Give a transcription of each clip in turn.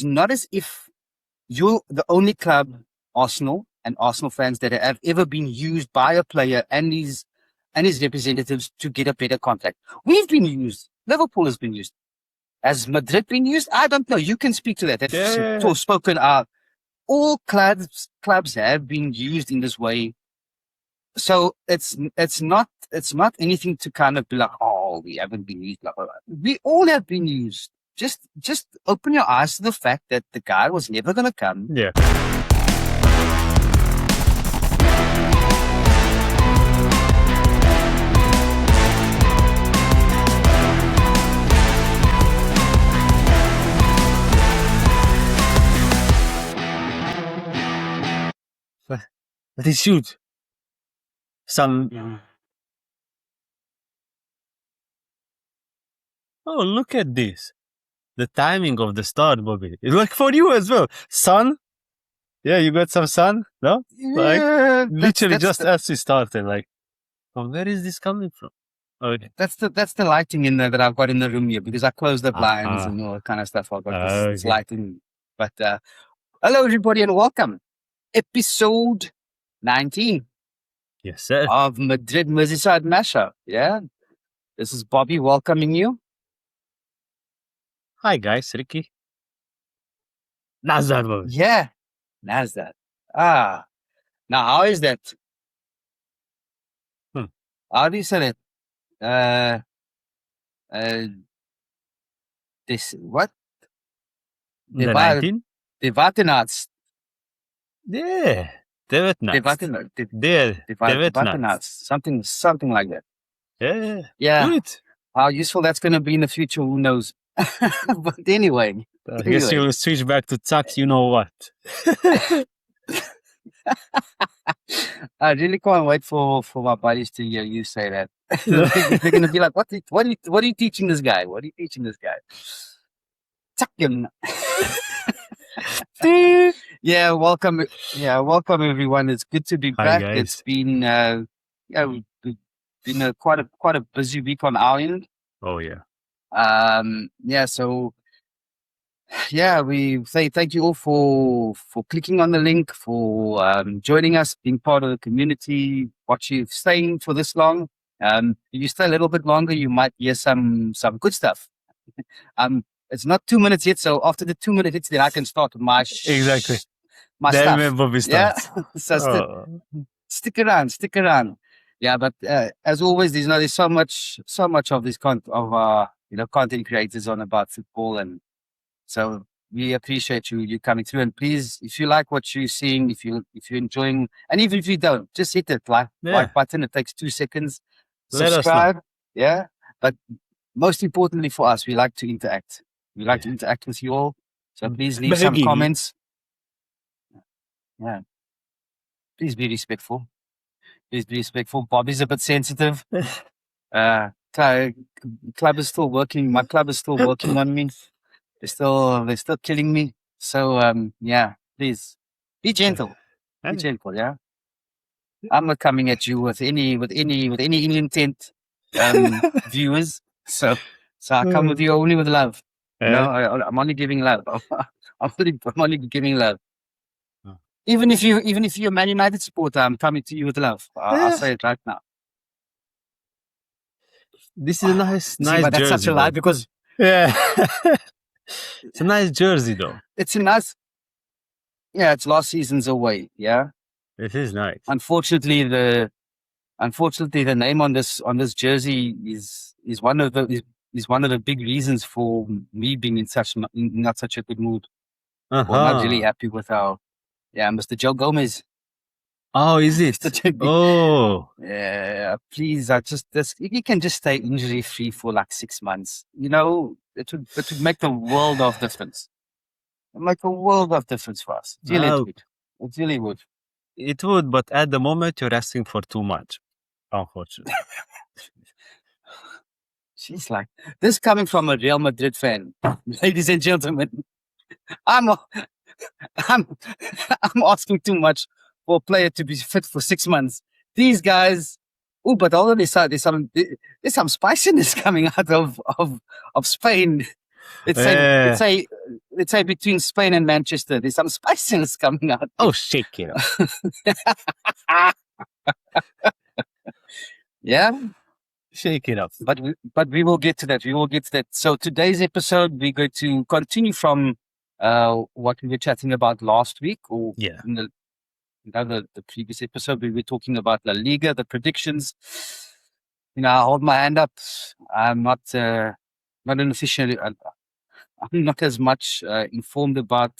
not as if you're the only club, Arsenal and Arsenal fans, that have ever been used by a player and his representatives to get a better contract. We've been used. Liverpool has been used. Has Madrid been used? I don't know. You can speak to that. That's spoken out. All clubs have been used in this way. So it's not anything to kind of be like, oh, we haven't been used. Blah, blah, blah. We all have been used. Just open your eyes to the fact that the guy was never going to come. Yeah. But he shoot some. Yeah. Oh, look at this! The timing of the start, Bobby. It's like for you as well. Sun. Yeah, you got some sun, no? Yeah, Literally just as we started. Like, oh, where is this coming from? Okay. That's the lighting in there that I've got in the room here because I closed the blinds and all that kind of stuff. I've got this lighting. But hello, everybody, and welcome. Episode 19. Yes, sir. Of Madrid Merseyside Mashup. Yeah. This is Bobby welcoming you. Hi, guys. Ricky. Nazar, Bobby. Yeah. Nazar. Now, how is that? How do you say that? This, what? The 19? The Vatenarts. Yeah. Something like that. Yeah. Yeah. Good. How useful that's going to be in the future, who knows? But anyway. I guess you'll switch back to tax, you know what. I really can't wait for my buddies to hear you say that. They're going to be like, what are you teaching this guy? What are you teaching this guy? Tuck him. Yeah, welcome everyone. It's good to be back. Guys. It's been quite a busy week on our end. Oh yeah. We say thank you all for clicking on the link, for joining us, being part of the community, staying for this long. If you stay a little bit longer, you might hear some good stuff. It's not 2 minutes yet, so after the 2 minute hits, then I can start with my exactly. My then stuff. Yeah. So stick around. Yeah, but as always, there's so much of this content creators on about football, and so we appreciate you coming through. And please, if you like what you're seeing, if you're enjoying, and even if you don't, just hit that like button. It takes 2 seconds. Subscribe. Yeah, but most importantly for us, we like to interact. We like to interact with you all. So please leave some comments. Yeah. Please be respectful. Bobby's a bit sensitive. Club is still working. My club is still working on me. They're still killing me. So please be gentle. Be gentle, yeah. I'm not coming at you with any ill intent, viewers. So I come with you only with love. No, I'm only giving love. I'm only giving love. Even if you're a Man United supporter, I'm coming to you with love. I'll say it right now. This is a nice but jersey. That's such a lie because it's a nice jersey though. It's a nice. Yeah, it's last season's away. Yeah, it is nice. Unfortunately, the name on this jersey is one of the big reasons for me being in not such a good mood. Or not really happy with our. Yeah, Mr. Joe Gomez. Oh, is it? Oh. Yeah, please, you can just stay injury free for like 6 months. You know, it would make the world of difference. It would make a world of difference for us. It really would. It would, but at the moment you're asking for too much, unfortunately. She's like, this coming from a Real Madrid fan, ladies and gentlemen. I'm asking too much for a player to be fit for 6 months. These guys, but although there's some spiciness coming out of Spain. It's let's say between Spain and Manchester, there's some spiciness coming out. Oh, shake it up. Yeah, Shake it up. but we will get to that. We will get to that. So today's episode, we're going to continue from what we were chatting about last week, or Yeah. in the previous episode. We were talking about La Liga, the predictions. I hold my hand up. I'm not an official. I'm not as much informed about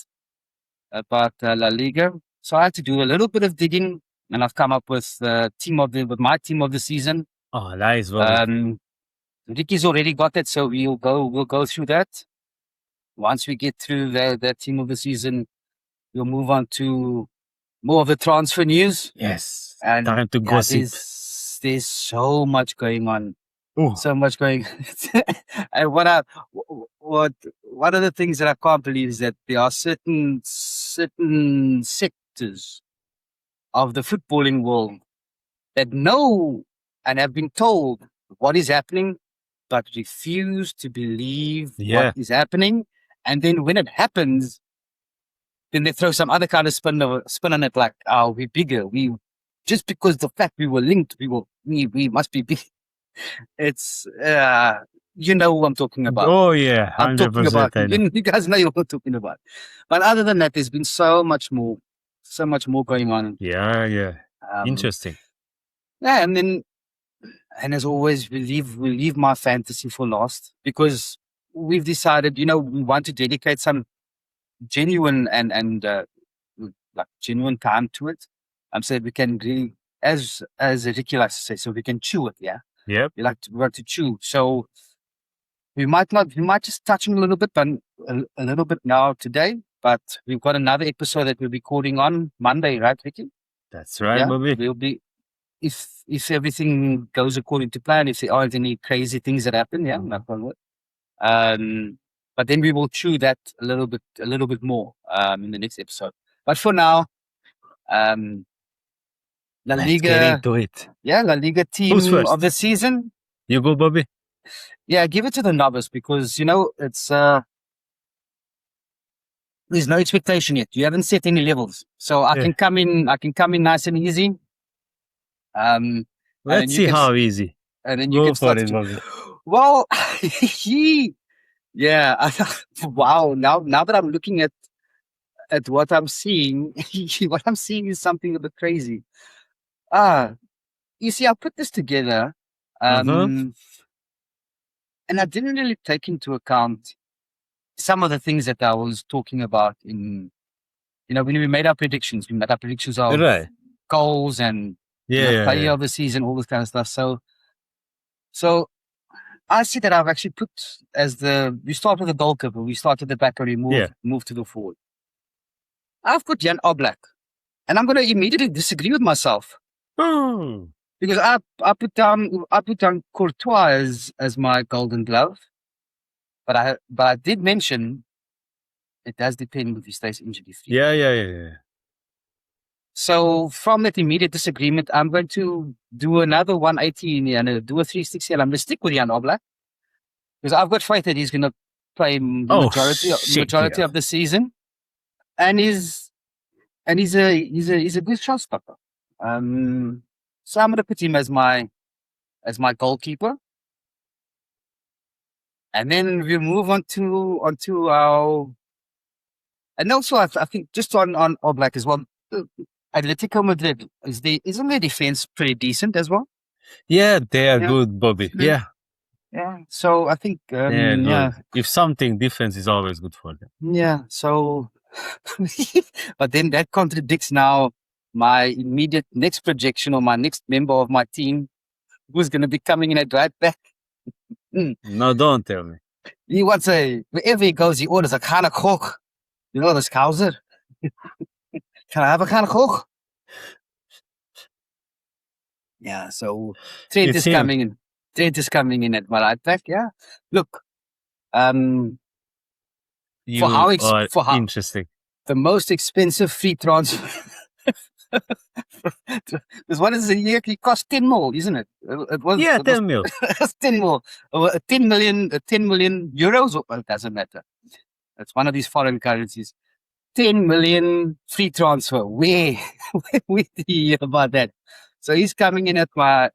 La Liga, so I had to do a little bit of digging, and I've come up with my team of the season. Oh, nice, Bobby. Ricky's already got it, so we'll go through that. Once we get through the team of the season, we'll move on to more of the transfer news. Yes. And time to gossip. There's so much going on. Ooh. So much going. And one of the things that I can't believe is that there are certain sectors of the footballing world that know and have been told what is happening, but refuse to believe what is happening. And then when it happens, then they throw some other kind of spin on it, like, "Oh, we're bigger. Just because the fact we were linked, we must be big." It's who I'm talking about. Oh yeah, 100%. I'm talking about. You guys know what I'm talking about. But other than that, there's been so much more going on. Yeah. Interesting. Yeah, and as always, we leave my fantasy for last, because we've decided, we want to dedicate some genuine and like genuine time to it. So we can really, as Ricky likes to say, so we can chew it. Yeah. Yep. We like to chew. So we might just touch on a little bit, but a little bit now today. But we've got another episode that we'll be recording on Monday, right, Ricky? That's right, Bobby. We'll be, if everything goes according to plan, if there aren't any crazy things that happen, knock on wood. But then we will chew that a little bit more in the next episode. But for now, La Let's Liga, get into it. Yeah, La Liga team of the season. You go, Bobby. Yeah, give it to the novice, because it's there's no expectation yet. You haven't set any levels, so I can come in nice and easy. Let's see how easy. And then you go can start for it, Bobby. Well, yeah. Wow. Now that I'm looking at what I'm seeing, what I'm seeing is something a bit crazy. You see, I put this together, and I didn't really take into account some of the things that I was talking about in, when we made our predictions. We made our predictions of goals and player of the season, all this kind of stuff. So I see that I've actually put we start with the goalkeeper, we start at the back, and we move to the forward. I've put Jan Oblak, and I'm going to immediately disagree with myself. Because I put down Courtois as my golden glove, but I did mention it does depend if he stays injury free. Yeah. So from that immediate disagreement, I'm going to do another 180 and do a 360, and I'm going to stick with Jan Oblak, because I've got faith that he's going to play majority of the season, and he's a good shot stopper. So I'm going to put him as my goalkeeper, and then we move onto our, and also I think just on Oblak as well. Atletico Madrid, isn't their defense pretty decent as well? Yeah, they are good, Bobby. Yeah. So I think if something, defense is always good for them. Yeah. So, but then that contradicts now my immediate next projection, or my next member of my team, who's going to be coming in at right back. No, don't tell me. He wants wherever he goes, he orders a kind of coke. You know, this Kaiser. Can I have a kind of coke? Yeah, so Trent is coming in. Trent is coming in at my right back. Yeah, look, interesting. The most expensive free transfer. Because what is it? He cost 10 mil, isn't it? It was 10 mil. 10 mil. 10 million euros. Well, it doesn't matter. It's one of these foreign currencies. 10 million free transfer. Where did you hear about that? So he's coming in at my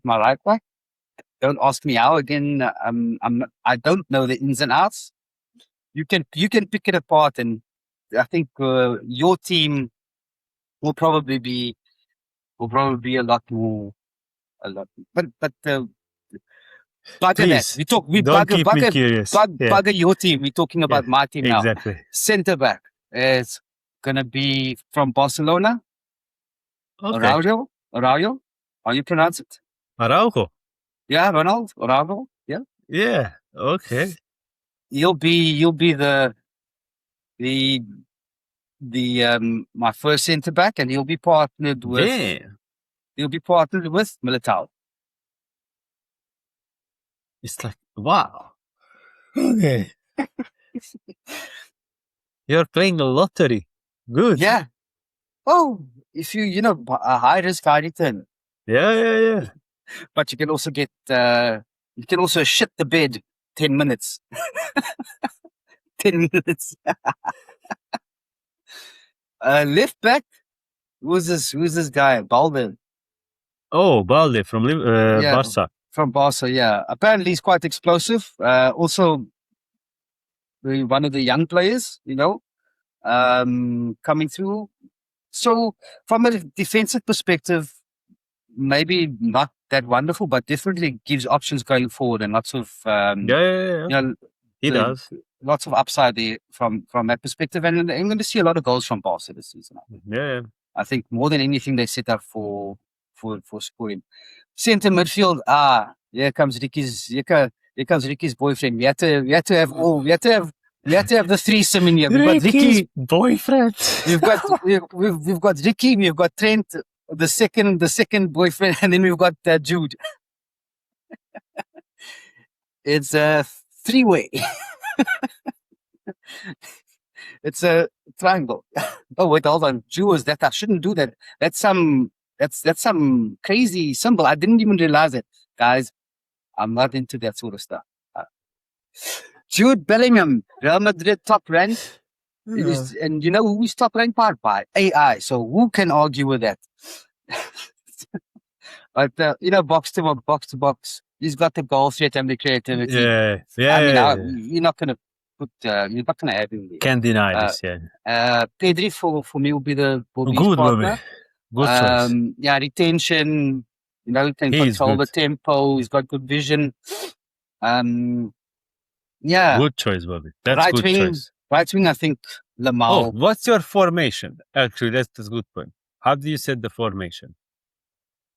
right back. Don't ask me how. Again, I don't know the ins and outs. You can pick it apart, and I think your team will probably be a lot more. But bugger that. Please, We don't keep me curious. Yeah, bugger your team. We're talking about my team now. exactly. Centre back is gonna be from Barcelona. Okay. Araujo. How you pronounce it? Araujo. Yeah, Ronald Araujo. Yeah. Yeah. Okay. You'll be the my first centre back, and he'll be partnered with Damn. Militao. It's like, wow. Okay. You're playing a lottery. Good. Yeah. Oh, if you a high risk, high return, Yeah. but you can also get shit the bed 10 minutes. 10 minutes. Left back. Who's this guy? Balde. Oh, Balde from Yeah. Barca. From Barca, yeah. Apparently he's quite explosive. Also one of the young players, coming through. So from a defensive perspective, maybe not that wonderful, but definitely gives options going forward and lots of Yeah. He does. lots of upside there from that perspective. And I'm going to see a lot of goals from Barca this season. Yeah. I think more than anything they set up for scoring. Centre midfield, here comes Ricky's boyfriend. We had to have the threesome in here. We've got Ricky's boyfriend. We've got Ricky, we've got Trent, the second boyfriend, and then we've got Jude. It's a three-way. It's a triangle. Oh wait, hold on. Jude is that? I shouldn't do that. That's some crazy symbol. I didn't even realize it, guys. I'm not into that sort of stuff. Jude Bellingham, Real Madrid top rank. And you know who is top ranked by AI. So who can argue with that? But box to box, he's got the goal threat and the creativity. Yeah. You're not gonna have him there. Can't deny this. Yeah. Pedri for me will be Good, partner. Good choice. Yeah, retention. He can control the tempo. He's got good vision. Yeah. Good choice, Bobby. That's good choice. Right wing, I think Lamau. Oh, what's your formation? Actually, that's a good point. How do you set the formation?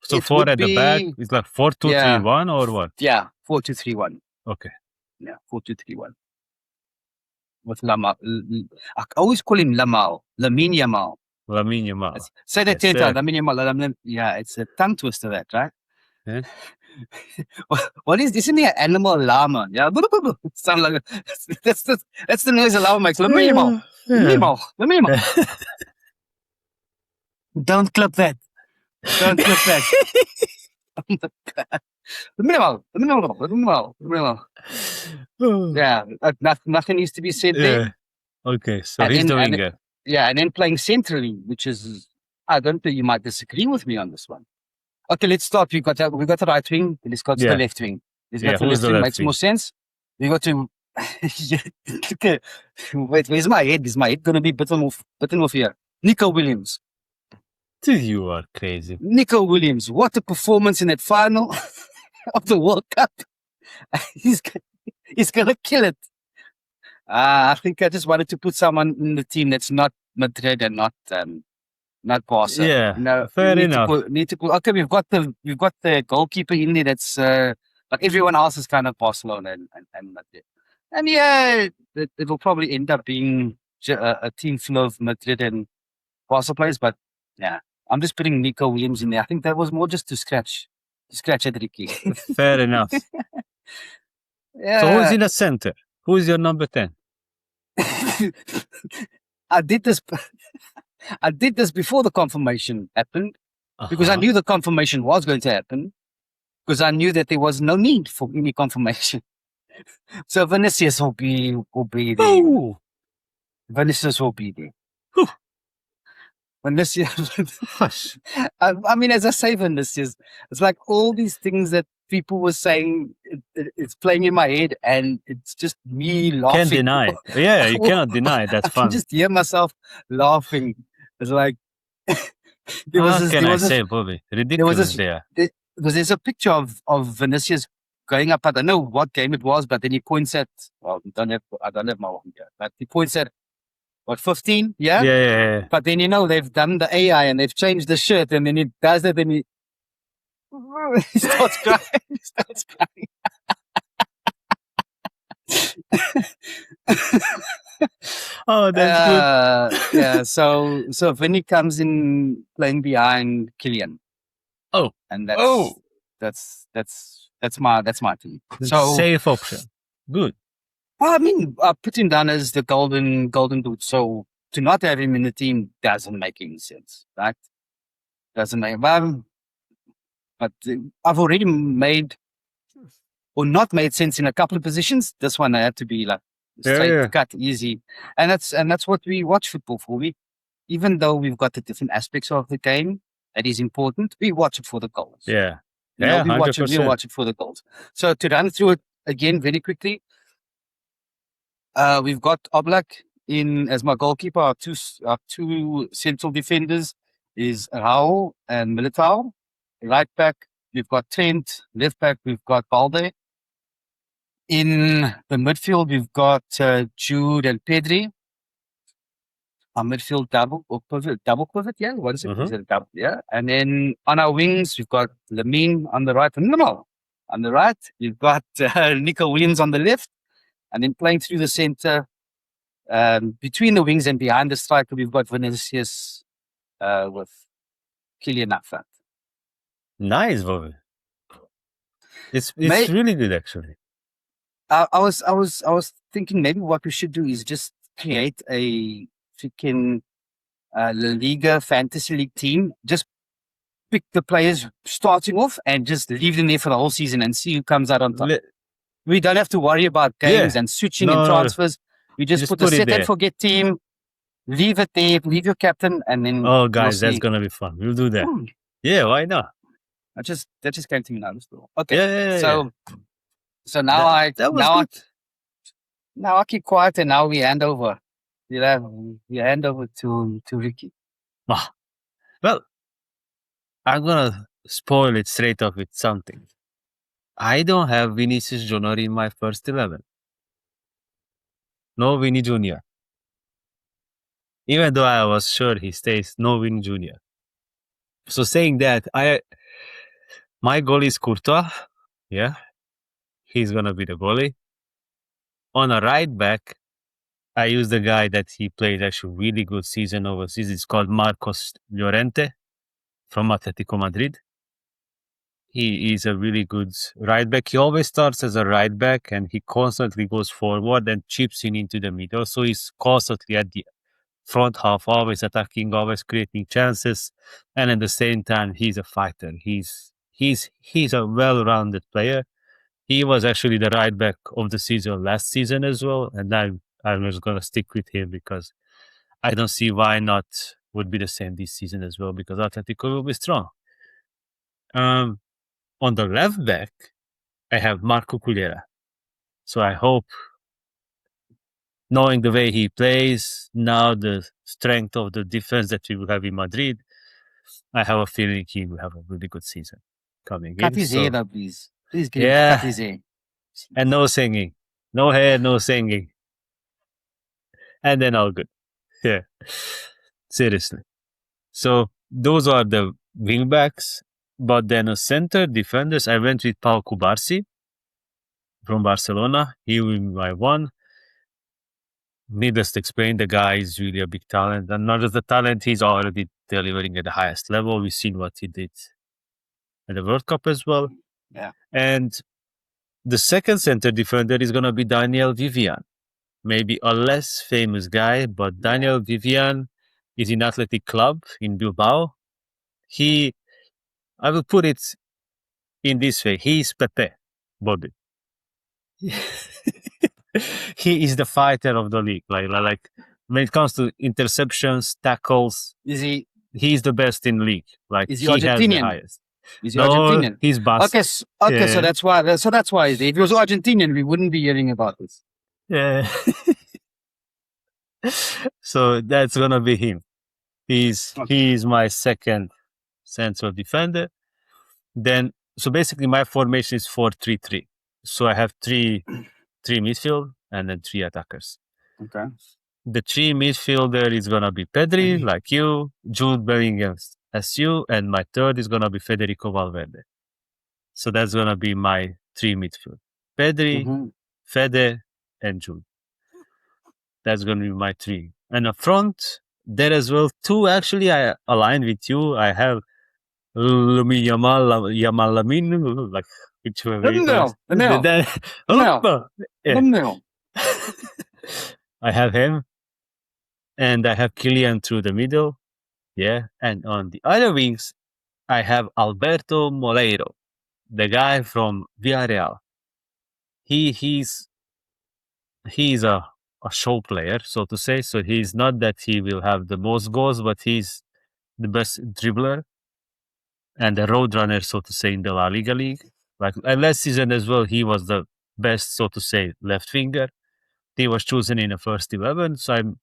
So 4 at the back, it's like 4-2-3-1 or what? Yeah, 4-2-3-1. Okay. Yeah, 4-2-3-1. With Lamau. I always call him Lamau. Lamine Yamal. Say that 10 times. Lamine Yamal. Yeah, it's a tongue twister, that, right? Yeah. What isn't he an animal llama? Yeah, sound like that's the noise a llama makes. Lamine Yamal. Don't clip that. Yeah, nothing needs to be said there. Okay, so he's the winger. Yeah, and then playing centrally, which is, I don't think you might disagree with me on this one. Okay, let's start. We got the right wing. Let's go to the left wing. Let's go to the left wing. Makes more sense. We got to. Wait, where's my head? Is my head gonna be bitten off here? Nico Williams. You are crazy. Nico Williams, what a performance in that final of the World Cup. He's gonna kill it. I think I just wanted to put someone in the team that's not Madrid and not Barca. Yeah, fair enough. Okay, we've got the goalkeeper in there that's but everyone else is kind of Barcelona and Madrid. And yeah, it will probably end up being a team full of Madrid and Barca players. But yeah, I'm just putting Nico Williams in there. I think that was more just to scratch at Ricky. Fair enough. Yeah. So who's in the center? Who's your number 10? I did this before the confirmation happened because I knew the confirmation was going to happen because I knew that there was no need for any confirmation. So Vinicius will be there. Oh, Vinicius will be there. Whew. Vinicius. hush. I mean, as I say, Vinicius, it's like all these things that people were saying. It's playing in my head, and it's just me laughing. Can't deny it. Yeah, you cannot deny it. That's I can fun. just hear myself laughing. It's like there was How this, can there I was this, say, Bobby? there was Ridiculous this, there. because there's a picture of Vinicius going up. I don't know what game it was, but then he points at. Well, I don't have my one here, but he points at what 15, yeah? Yeah. But then they've done the AI and they've changed the shirt, and then he does that, and he starts crying. He starts crying. Oh, that's good. Yeah. So Vinny comes in playing behind Killian. Oh. And Oh. that's my team. So Safe option. Good. well, I mean, I put him down as the golden boot. So to not have him in the team doesn't make any sense, right? Doesn't make. But I've already made or not made sense in a couple of positions. This one I had to be like straight cut, easy, and that's what we watch football for. Even though we've got the different aspects of the game that is important, we watch it for the goals. Yeah. We watch it for the goals. So to run through it again very quickly, we've got Oblak in as my goalkeeper. Our two central defenders is Raul and Militao. Right back, we've got Trent. Left back, we've got Balde. In the midfield, we've got Jude and Pedri. Our midfield double pivot, yeah. What is it? Is it a double? Yeah. And then on our wings, we've got Lamine on the right. No, on the right, we've got Nico Williams on the left. And then playing through the center, between the wings and behind the striker, we've got Vinicius with Kylian up front. Nice, Bobby. It's really good, actually. I was thinking maybe what we should do is just create a freaking LaLiga Fantasy League team. Just pick the players starting off and just leave them there for the whole season and see who comes out on top. We don't have to worry about games and switching and transfers. We just put a set and forget team, leave it there, leave your captain, and then. Oh, guys, that's gonna be fun. We'll do that. Yeah, why not? That just came to me now. Okay. So now I keep quiet, and now we hand over. We hand over to Ricky. Well, I'm gonna spoil it straight off with something. I don't have Vinícius Jr in my first 11. No Vini Jr. Even though I was sure he stays, no Vini Jr. So saying that, my goalie is Courtois. Yeah, he's gonna be the goalie. On a right back, I use the guy that he played actually really good season overseas. It's called Marcos Llorente from Atletico Madrid. He is a really good right back. He always starts as a right back and he constantly goes forward and chips in into the middle. So he's constantly at the front half, always attacking, always creating chances. And at the same time, he's a fighter. He's a well-rounded player. He was actually the right back of the season last season as well. And I'm just going to stick with him because I don't see why not would be the same this season as well because Atletico will be strong. On the left back, I have Marco Culera. So I hope, knowing the way he plays, now the strength of the defense that we will have in Madrid, I have a feeling he will have a really good season coming cut in. His hair though, please. Please cut his hair. And no singing. No hair, no singing. And then all good. Yeah. Seriously. So those are the wing backs. But then a center defenders, I went with Pau Cubarsí from Barcelona. He will be my one. Needless to explain, the guy is really a big talent. And not just the talent, he's already delivering at the highest level. We've seen what he did at the World Cup as well. Yeah. And the second center defender is going to be Daniel Vivian. Maybe a less famous guy, but Daniel Vivian is in Athletic Club in Bilbao. I will put it in this way. He is Pepe, Bobby. he is the fighter of the league. Like when it comes to interceptions, tackles, he's the best in league. Like Is he he has the Argentinian? highest. Is he No, Argentinian? he's Basque. Okay, okay, so Yeah. that's why. If he was Argentinian, we wouldn't be hearing about this. Yeah. So that's gonna be him. He's my second central defender. Then so basically my formation is 4-3-3. So I have three midfield and then 3 attackers. Okay. The 3 midfielder is gonna be Pedri, like you, Jude Bellingham as you, and my third is gonna be Federico Valverde. So that's gonna be my 3 midfield. Pedri, Mhm. Fede, and Jude. That's gonna be my 3. And up front, there as well 2 actually I align with you. I have Yamal Lamin, like whichever it was. No. I have him, and I have Kylian through the middle. Yeah, and on the other wings, I have Alberto Moleiro, the guy from Villarreal. He's a show player, so to say. So he's not that he will have the most goals, but he's the best dribbler and a road runner, so to say, in the La Liga league. Like last season as well, he was the best, so to say, left winger. He was chosen in the first 11, so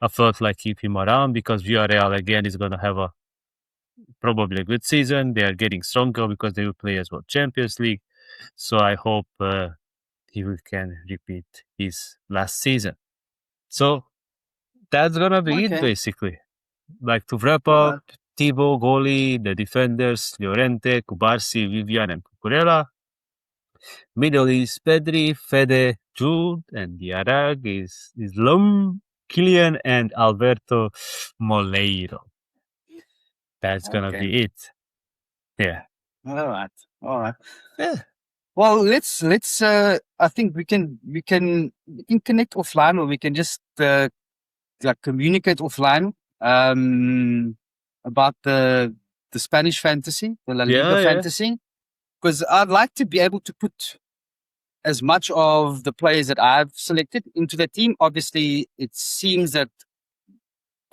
I felt like keep him around because Villarreal again is going to have probably a good season. They are getting stronger because they will play as well Champions League. So I hope can repeat his last season. So that's gonna be it basically. Like to wrap up, Thibaut, goalie, the defenders, Llorente, Kubarsi, Vivian, and Cucurella. Middle is Pedri, Fede, Jude, and the attack is Lum, Kylian, and Alberto Moleiro. That's gonna be it. Yeah. All right. Yeah. Well, let's. I think we can connect offline, or we can just communicate offline about the Spanish fantasy, the La Liga fantasy, because I'd like to be able to put as much of the players that I've selected into the team. Obviously, it seems that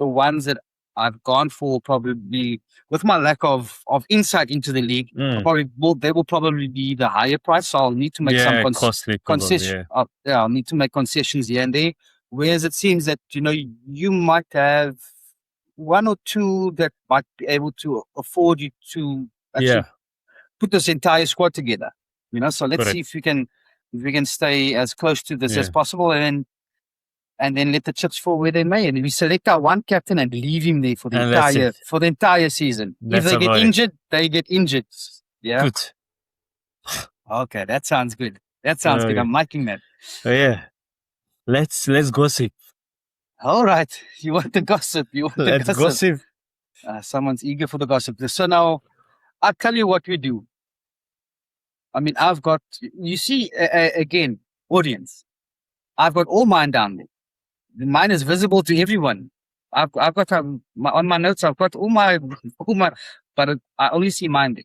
the ones that I've gone for probably, with my lack of insight into the league, they will probably be the higher price. So I'll need to make some concessions. I'll need to make concessions here and there. Whereas it seems that you might have one or two that might be able to afford you to actually put this entire squad together. So let's see if we can stay as close to this as possible, and then let the chips fall where they may. And we select our one captain and leave him there for the entire season. If they get injured, they get injured. Yeah. Good. Okay, that sounds good. Good. I'm liking that. Oh, yeah. Let's gossip. All right. You want the gossip? Let's gossip. Someone's eager for the gossip. So now, I'll tell you what we do. I mean, I've got, you see, again, audience, I've got all mine down there. Mine is visible to everyone. I've got on my notes. I've got all my, but I only see mine.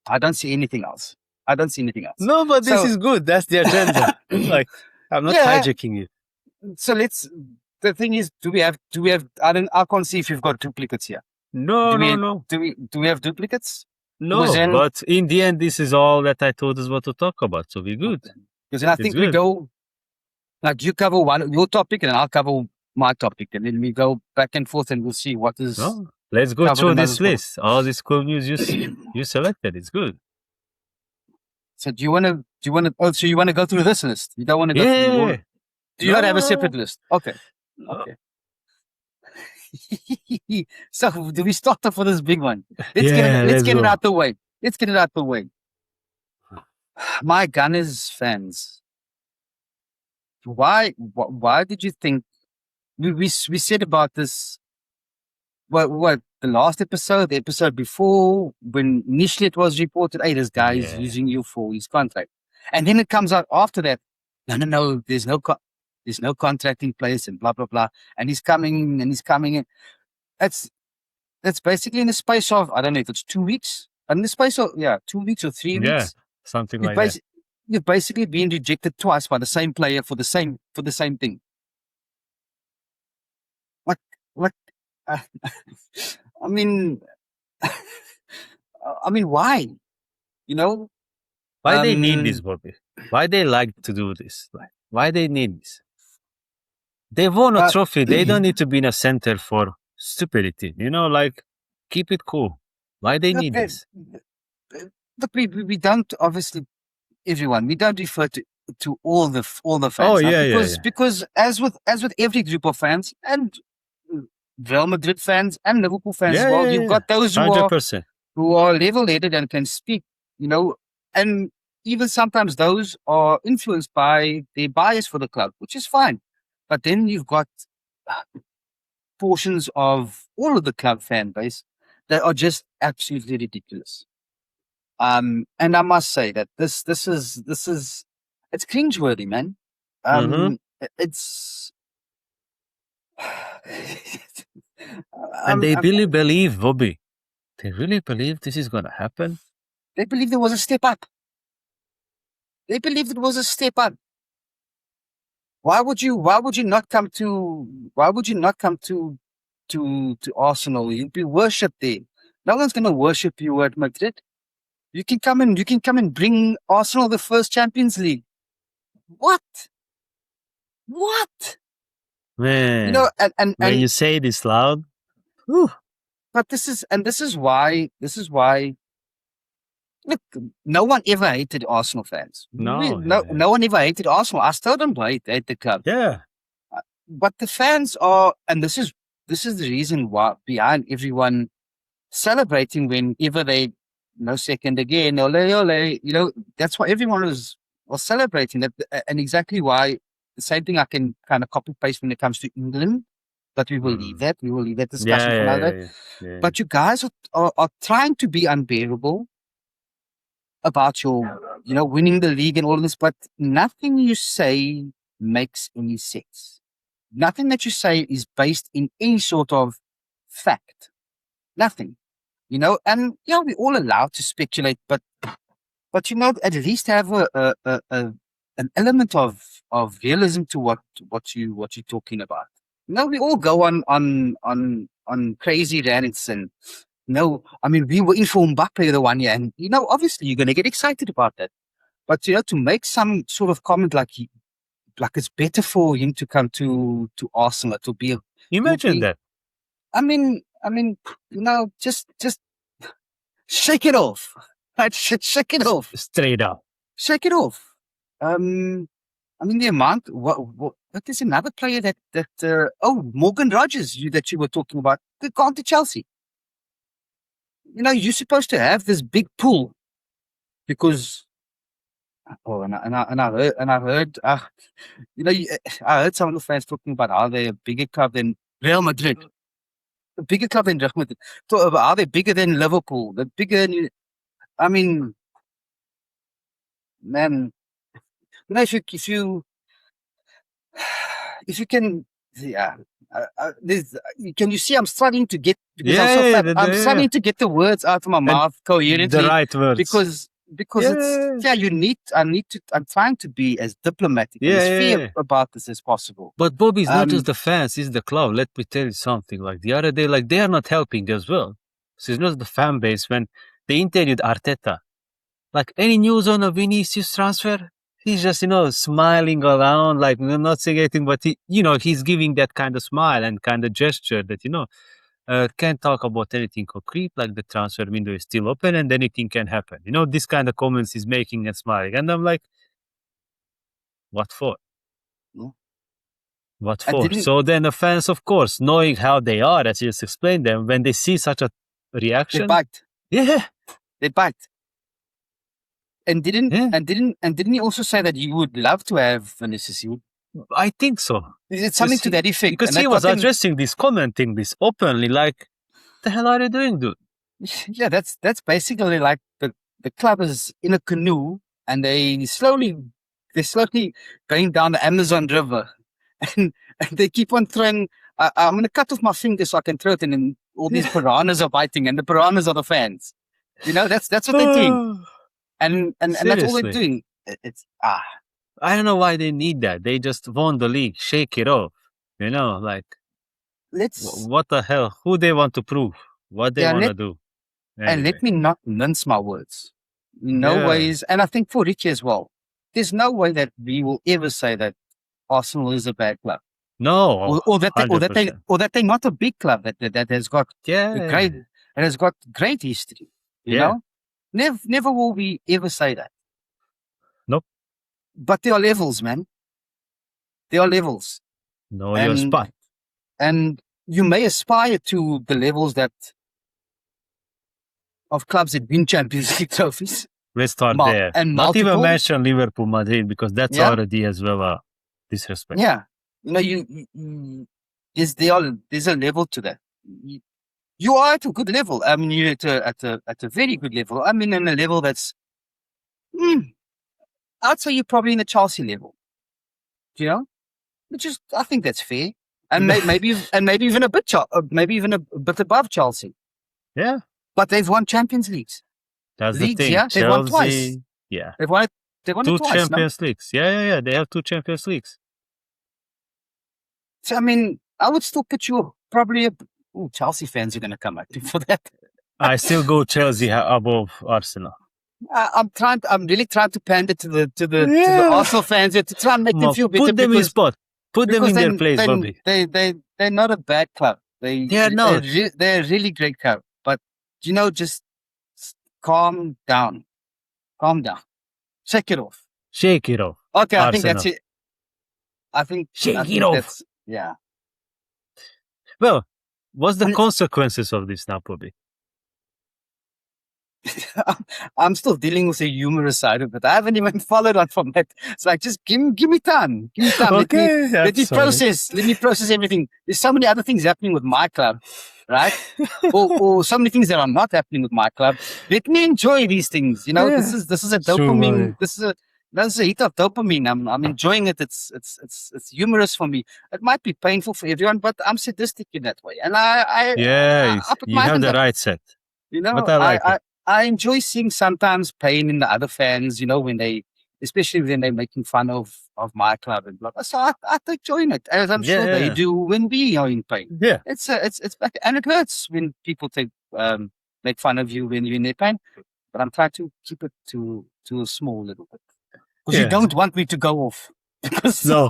I don't see anything else. No, but this is good. That's the agenda. Like, I'm not hijacking you. So the thing is, do we have? I can't see if you've got duplicates here. No. Do we have duplicates? No, but in the end, this is all that I told us what to talk about. So we're good. Because then I think we go. Like you cover your topic and I'll cover my topic, and then we go back and forth, and we'll see what is. No, let's go through this list. All this cool news you selected. It's good. So do you want to? Oh, so you want to go through this list? You don't want to go through. Do you not have a separate list? Okay. Okay. So do we start off with this big one? Let's get it out the way. Let's get it out the way. My Gunners fans. Why did you think we said about this? What the last episode, the episode before, when initially it was reported, hey, this guy is using you for his contract, and then it comes out after that, no, there's no contract in place, and blah blah blah, and he's coming in. That's basically in the space of, I don't know if it's 2 weeks, in the space of 2 weeks or 3 weeks, something like that. you've basically been rejected twice by the same player for the same thing. Like, uh, I mean, why? You know, Why they need this, Bobby? Why they like to do this? Like, why they need this? They won a trophy. They don't need to be in a center for stupidity. Like, keep it cool. Why they need this? Look, we don't, obviously, everyone, we don't refer to all the fans. Oh, yeah, because as with every group of fans, and Real Madrid fans and Liverpool fans as well, you've got those 100%. who are level-headed and can speak, and even sometimes those are influenced by their bias for the club, which is fine. But then you've got portions of all of the club fan base that are just absolutely ridiculous. And I must say that this is it's cringeworthy, man. It's and they really believe, Bobby. They really believe this is going to happen. They believe there was a step up. They believed it was a step up. Why would you not come to Arsenal? You'd be worshipped there. No one's gonna worship you at Madrid. You can come and bring Arsenal the first Champions League. What? Man, and when you say this loud, whew. But this is why. Look, no one ever hated Arsenal fans. No one ever hated Arsenal. I still don't hate the club. Yeah. But the fans are, and this is the reason why behind everyone celebrating whenever they second again, ole ole. That's why everyone was celebrating that, and exactly why the same thing I can kind of copy paste when it comes to England. But we will leave that. We will leave that discussion for another. Yeah. But you guys are trying to be unbearable about your, winning the league and all of this, but nothing you say makes any sense. Nothing that you say is based in any sort of fact. Nothing, and we're all allowed to speculate, but at least have an element of realism to what you're talking about. We all go on crazy rants and. No, I mean, we were in for Mbappe the one year, and obviously you're going to get excited about that. But to make some sort of comment like it's better for him to come to Arsenal to be. Imagine that. I mean, just shake it off. Shake it off. Straight up. Shake it off. The amount. What is another player that Morgan Rogers that you were talking about? They've gone to Chelsea. You're supposed to have this big pool because, I heard some of the fans talking about how they're a bigger club than Real Madrid, a bigger club than Real Madrid. Talk about how they're bigger than Liverpool, they're bigger than, man, if you can, can you see I'm struggling to get I'm struggling to get the words out of my mouth coherently, the right words, because it's I'm trying to be as diplomatic and as fair about this as possible. But Bobby, it's not just the fans, it's the club. Let me tell you something. Like the other day, they are not helping as well. So it's not the fan base. When they interviewed Arteta, any news on a Vinícius transfer? He's just, smiling around, not saying anything, but he's giving that kind of smile and kind of gesture that, can't talk about anything concrete, like the transfer window is still open and anything can happen. This kind of comments he's making and smiling. And I'm like, what for? Yeah. What for? So then the fans, of course, knowing how they are, as you just explained them, when they see such a reaction. They bite. Yeah. They bite. And didn't he also say that you would love to have Vinicius? I think so. It's something to that effect. Because he was addressing this, commenting this openly, like, the hell are you doing, dude? Yeah, that's basically like the club is in a canoe and they're slowly going down the Amazon River, and they keep on throwing. I'm going to cut off my finger so I can throw it in, and all these piranhas are biting, and the piranhas are the fans. That's what they're doing. And that's all they're doing. it's I don't know why they need that. They just won the league. Shake it off. You know, like let's what the hell? Who they want to prove? What they yeah want to let do? and Anyway, let me not mince my words. No yeah. ways, and I think for Ricky as well. There's no way that we will ever say that Arsenal is a bad club, No, or that they, 100%. or that they're not a big club that has got a Yeah. great that has got great history. You Yeah. know, never will we ever say that. Nope. But there are levels, man. There are levels, Know your and spot. and you may aspire to the levels that of clubs that win Champions League trophies Let's start there. and Not even multiple. mention Liverpool, Madrid, because that's Yeah, already as well a disrespect. yeah. You know, there's a level to that. You are at a good level. I mean, you're at a very good level. I mean, in a level that's, I'd say you're probably in the Chelsea level. You know, which is I think that's fair, and maybe even a bit maybe even a bit above Chelsea. Yeah, But they've won Champions Leagues. that's the thing. Yeah, they've won twice. Chelsea, yeah. They've won it. They won it Two twice. No, Champions Leagues. Yeah. They have 2 Champions Leagues. so I mean, I would still put you probably. Chelsea fans are going to come at me for that. I still go Chelsea above Arsenal. I'm really trying to pander to the Arsenal fans here to try and make them feel better. Put them in spot. Put them in their place, Bobby. They're not a bad club. They are not. They're a really great club. But just calm down. Calm down. Shake it off. Shake it off. Okay, Arsenal. I think that's it. I think it off. Yeah. Well, what's the consequences of this now, Bobby? I'm still dealing with the humorous side of it. I haven't even followed on from that. It's like, just give me time. Give me time. Okay, let me process. Let me process everything. There's so many other things happening with my club, right? or so many things that are not happening with my club. Let me enjoy these things. You know, this is a dopamine. This is a hit of dopamine. I'm enjoying it. It's humorous for me. It might be painful for everyone, but I'm sadistic in that way. And I put you my have hand the up. right set. You know, but I like it. I enjoy seeing sometimes pain in the other fans, especially when they're making fun of my club and blah, blah. So I take joy in it, as I'm sure they do when we are in pain. Yeah. It's back, and it hurts when people make fun of you when you're in their pain. But I'm trying to keep it to a small little bit. Because you don't want me to go off. No.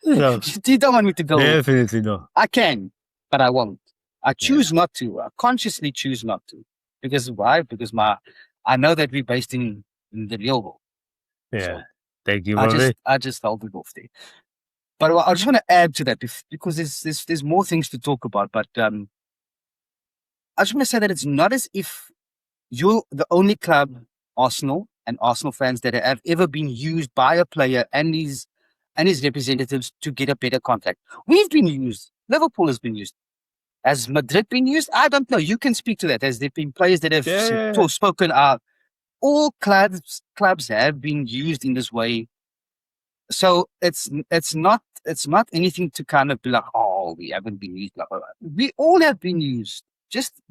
You don't want me to go off. Definitely no. I can, but I won't. I choose not to. I consciously choose not to. Because why? Because I know that we're based in the real world. Yeah. So thank you, I just held it off there. But I just want to add to that because there's more things to talk about. But I just want to say that it's not as if you're the only club, Arsenal and Arsenal fans, that have ever been used by a player and his representatives to get a better contract. We've been used. Liverpool has been used. Has Madrid been used? I don't know. You can speak to that. Has there been players that have spoken out? All clubs have been used in this way. So it's not anything to kind of be like, oh, we haven't been used. Blah, blah, blah. We all have been used. Just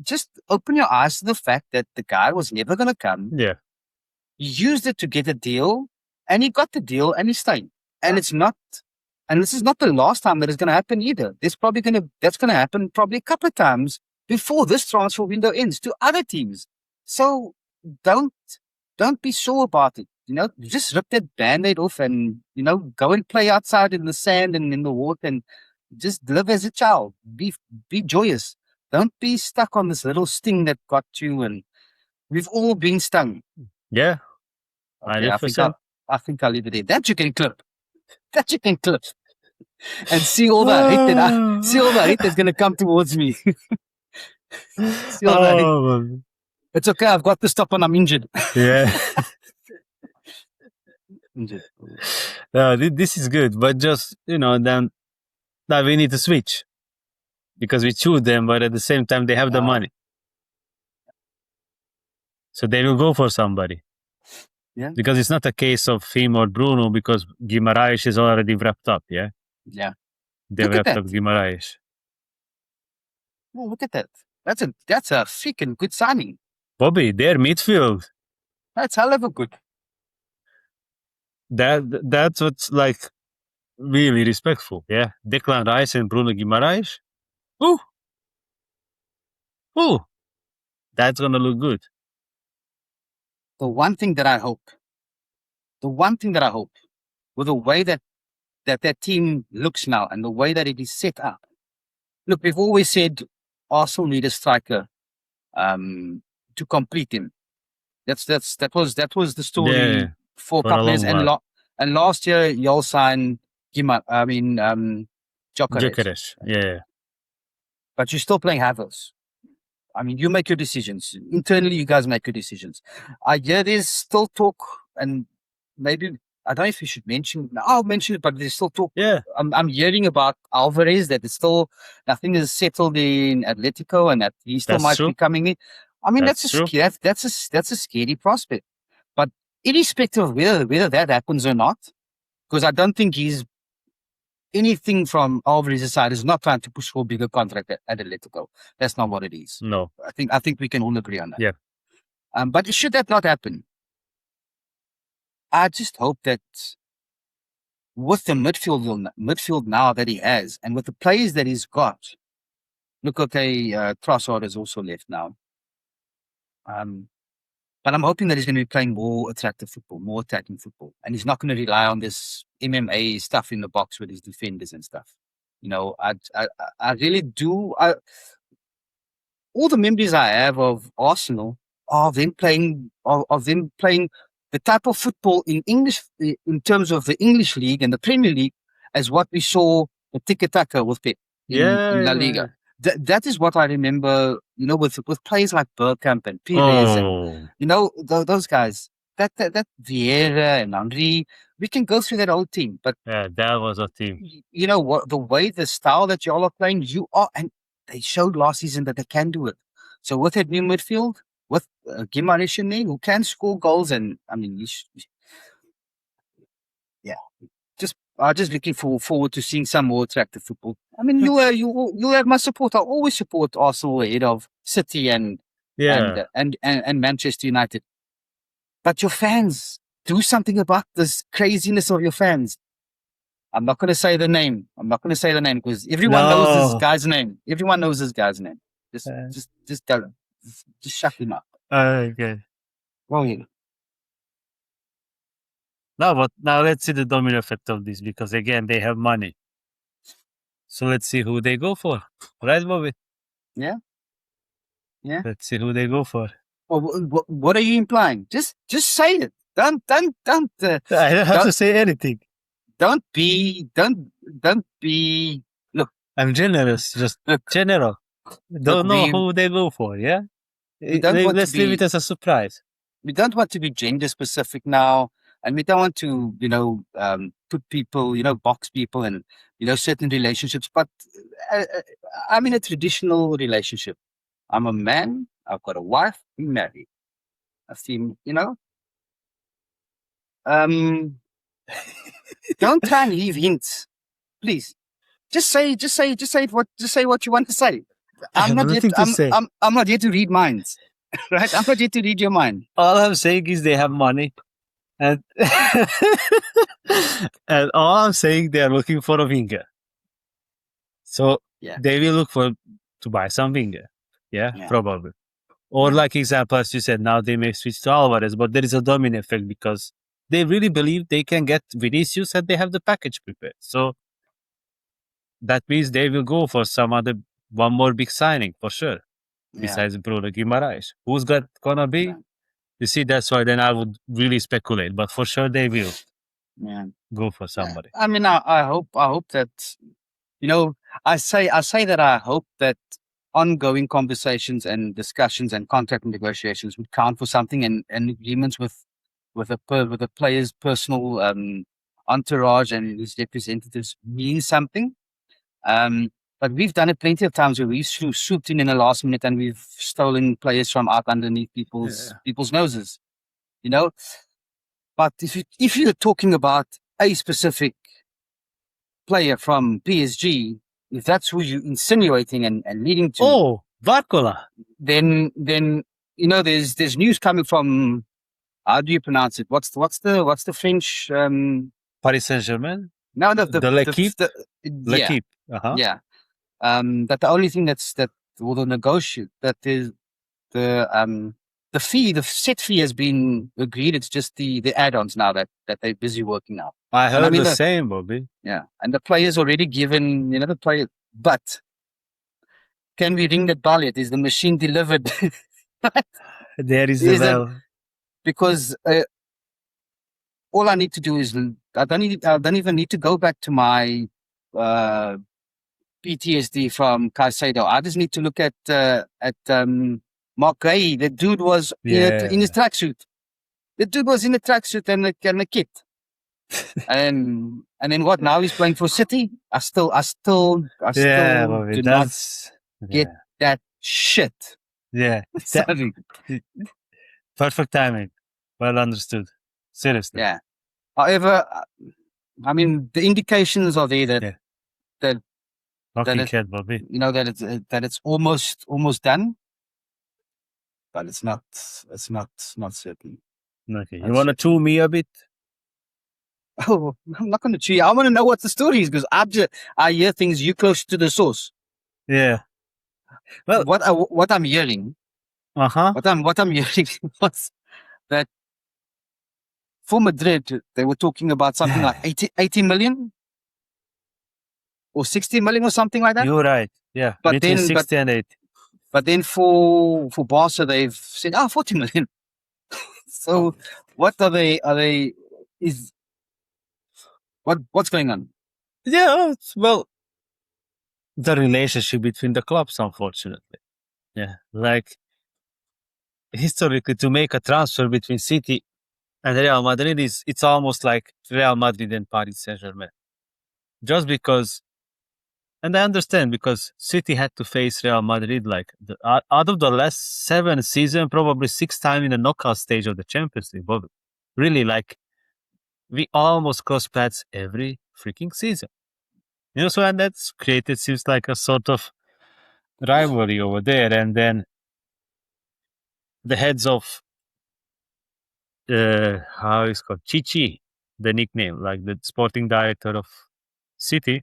open your eyes to the fact that the guy was never going to come. Yeah. He used it to get a deal, and he got the deal, and he stayed. And it's not. And this is not the last time that is going to happen either. That's going to happen probably a couple of times before this transfer window ends to other teams. So don't be sure about it. Just rip that Band-Aid off and, go and play outside in the sand and in the water and just live as a child. Be joyous. Don't be stuck on this little sting that got you. And we've all been stung. Yeah. Okay, I think I'll leave it there. That you can clip. And see all the hate that's gonna come towards me. See all the hate. It's okay, I've got to stop when I'm injured. Yeah. Injured. No, this is good, but just then now we need to switch because we choose them, but at the same time they have the money, so they will go for somebody. Yeah. Because it's not a case of him or Bruno because Guimaraes is already wrapped up. Yeah. Yeah. They wrapped up Guimaraes. Well, look at that. That's a freaking good signing. Bobby, their midfield. That's hell of a good. That's what's like really respectful. Yeah, Declan Rice and Bruno Guimaraes. Ooh, ooh, that's gonna look good. The one thing that I hope, with the way that team looks now and the way that it is set up. Look, we've always said Arsenal need a striker to complete him. That was the story Yeah, for a for a couple of years. long while. And last year y'all signed Gyökeres, Gyökeres. Yeah, but you're still playing Havertz. I mean, you make your decisions internally. You guys make your decisions. I hear there's still talk, and maybe I don't know if you should mention. I'll mention it, but there's still talk. yeah. I'm hearing about Alvarez that it's still nothing is settled in Atletico, and that he still That's might true. be coming in. I mean, That's true. that's a scary prospect. But irrespective of whether that happens or not, because I don't think he's anything from Alvarez's side is not trying to push for a bigger contract at Atletico. That's not what it is. No. I think we can all agree on that. Yeah. But should that not happen, I just hope that with the midfield now that he has, and with the players that he's got, look, okay, Trossard has also left now. But I'm hoping that he's going to be playing more attractive football, more attacking football, and he's not going to rely on this MMA stuff in the box with his defenders and stuff. You know, I really do. All the memories I have of Arsenal are them playing the type of football in English, in terms of the English league and the Premier League, as what we saw the tiki-taka with Pep in La Liga. That is what I remember, you know, with players like Bergkamp and Pires and, you know, those guys. That Vieira and Henry, we can go through that whole team. But Yeah, that was a team. you know what, the way, the style that y'all are playing, you are, and they showed last season that they can do it. So with that new midfield, with Guimaraes in there, who can score goals, and I mean, just looking forward to seeing some more attractive football. I mean, you have my support. I always support Arsenal ahead of City and Manchester United. But your fans, do something about this craziness of your fans. I'm not going to say the name. Because everyone knows this guy's name. Everyone knows this guy's name. Just tell him. Just shut him up. Okay. Go ahead. Now let's see the domino effect of this, because again, they have money. So let's see who they go for. Right, Bobby? Yeah. Let's see who they go for. Well, what are you implying? Just say it. Don't. I don't have to say anything. Don't be. Look, I'm generous. Just general. Don't know who they go for. Yeah. Let's leave it as a surprise. We don't want to be gender specific now, and we don't want to, put people, box people and, certain relationships. But I'm in a traditional relationship. I'm a man. I've got a wife. I'm married. I've seen, don't try and leave hints, please. Just say what you want to say. I'm not here to read minds, right? I'm not here to read your mind. All I'm saying is they have money, and and all I'm saying, they are looking for a winger. So they will look to buy some winger. Yeah, probably. Or like example, as you said, now they may switch to Alvarez, but there is a domino effect because they really believe they can get Vinicius and they have the package prepared. So that means they will go for one more big signing for sure. Besides Bruno Guimaraes. Who's gonna be? Yeah. You see, that's why then I would really speculate, but for sure they will go for somebody. I mean, I hope that, I say that I hope that ongoing conversations and discussions and contract negotiations would count for something, and agreements with a player's personal entourage and his representatives mean something. But we've done it plenty of times where we've swooped in the last minute and we've stolen players from out underneath people's noses, But if you're talking about a specific player from PSG, if that's who you're insinuating and leading to, Barcola, then there's news coming from How do you pronounce it? What's the French? Paris Saint-Germain? No, The L'Equipe? yeah, L'Equipe. Uh-huh. yeah. That the only thing that will negotiate that is the fee, the set fee has been agreed. It's just the add-ons now that they're busy working now. I heard mean, the same, Bobby. Yeah, and the players already given, the player. But can we ring that bell yet? Is the machine delivered? There is the Is it- bell. Because all I need to do is I don't even need to go back to my PTSD from Caicedo. I just need to look at Mark Gay. The dude was in his tracksuit. The dude was in a tracksuit and a kit. and then what? Now he's playing for City. I still Bobby, do not get that shit. Yeah. Sorry. Perfect timing. Well understood. Seriously. Yeah. However, I mean, the indications are there that Fucking it- cat, Bobby. that it's almost done, but it's not certain. Okay. You want to chew me a bit? Oh, I'm not going to chew you. I want to know what the story is because I hear things. You close to the source. Yeah. Well, what I'm hearing, what I'm hearing was that for Madrid they were talking about something like 80 million or 60 million or something like that. You're right. Yeah. But between then 60 and 80. But then for Barca they've said 40 million. So what are they? What's going on? Yeah, well, the relationship between the clubs, unfortunately. Yeah, like historically, to make a transfer between City and Real Madrid it's almost like Real Madrid and Paris Saint-Germain. Just because, and I understand because City had to face Real Madrid like out of the last 7 seasons, probably 6 times in the knockout stage of the Champions League. But really, like we almost cross paths every freaking season. So and that's created seems like a sort of rivalry over there. And then the heads of how is called Chichi, the nickname, like the sporting director of City,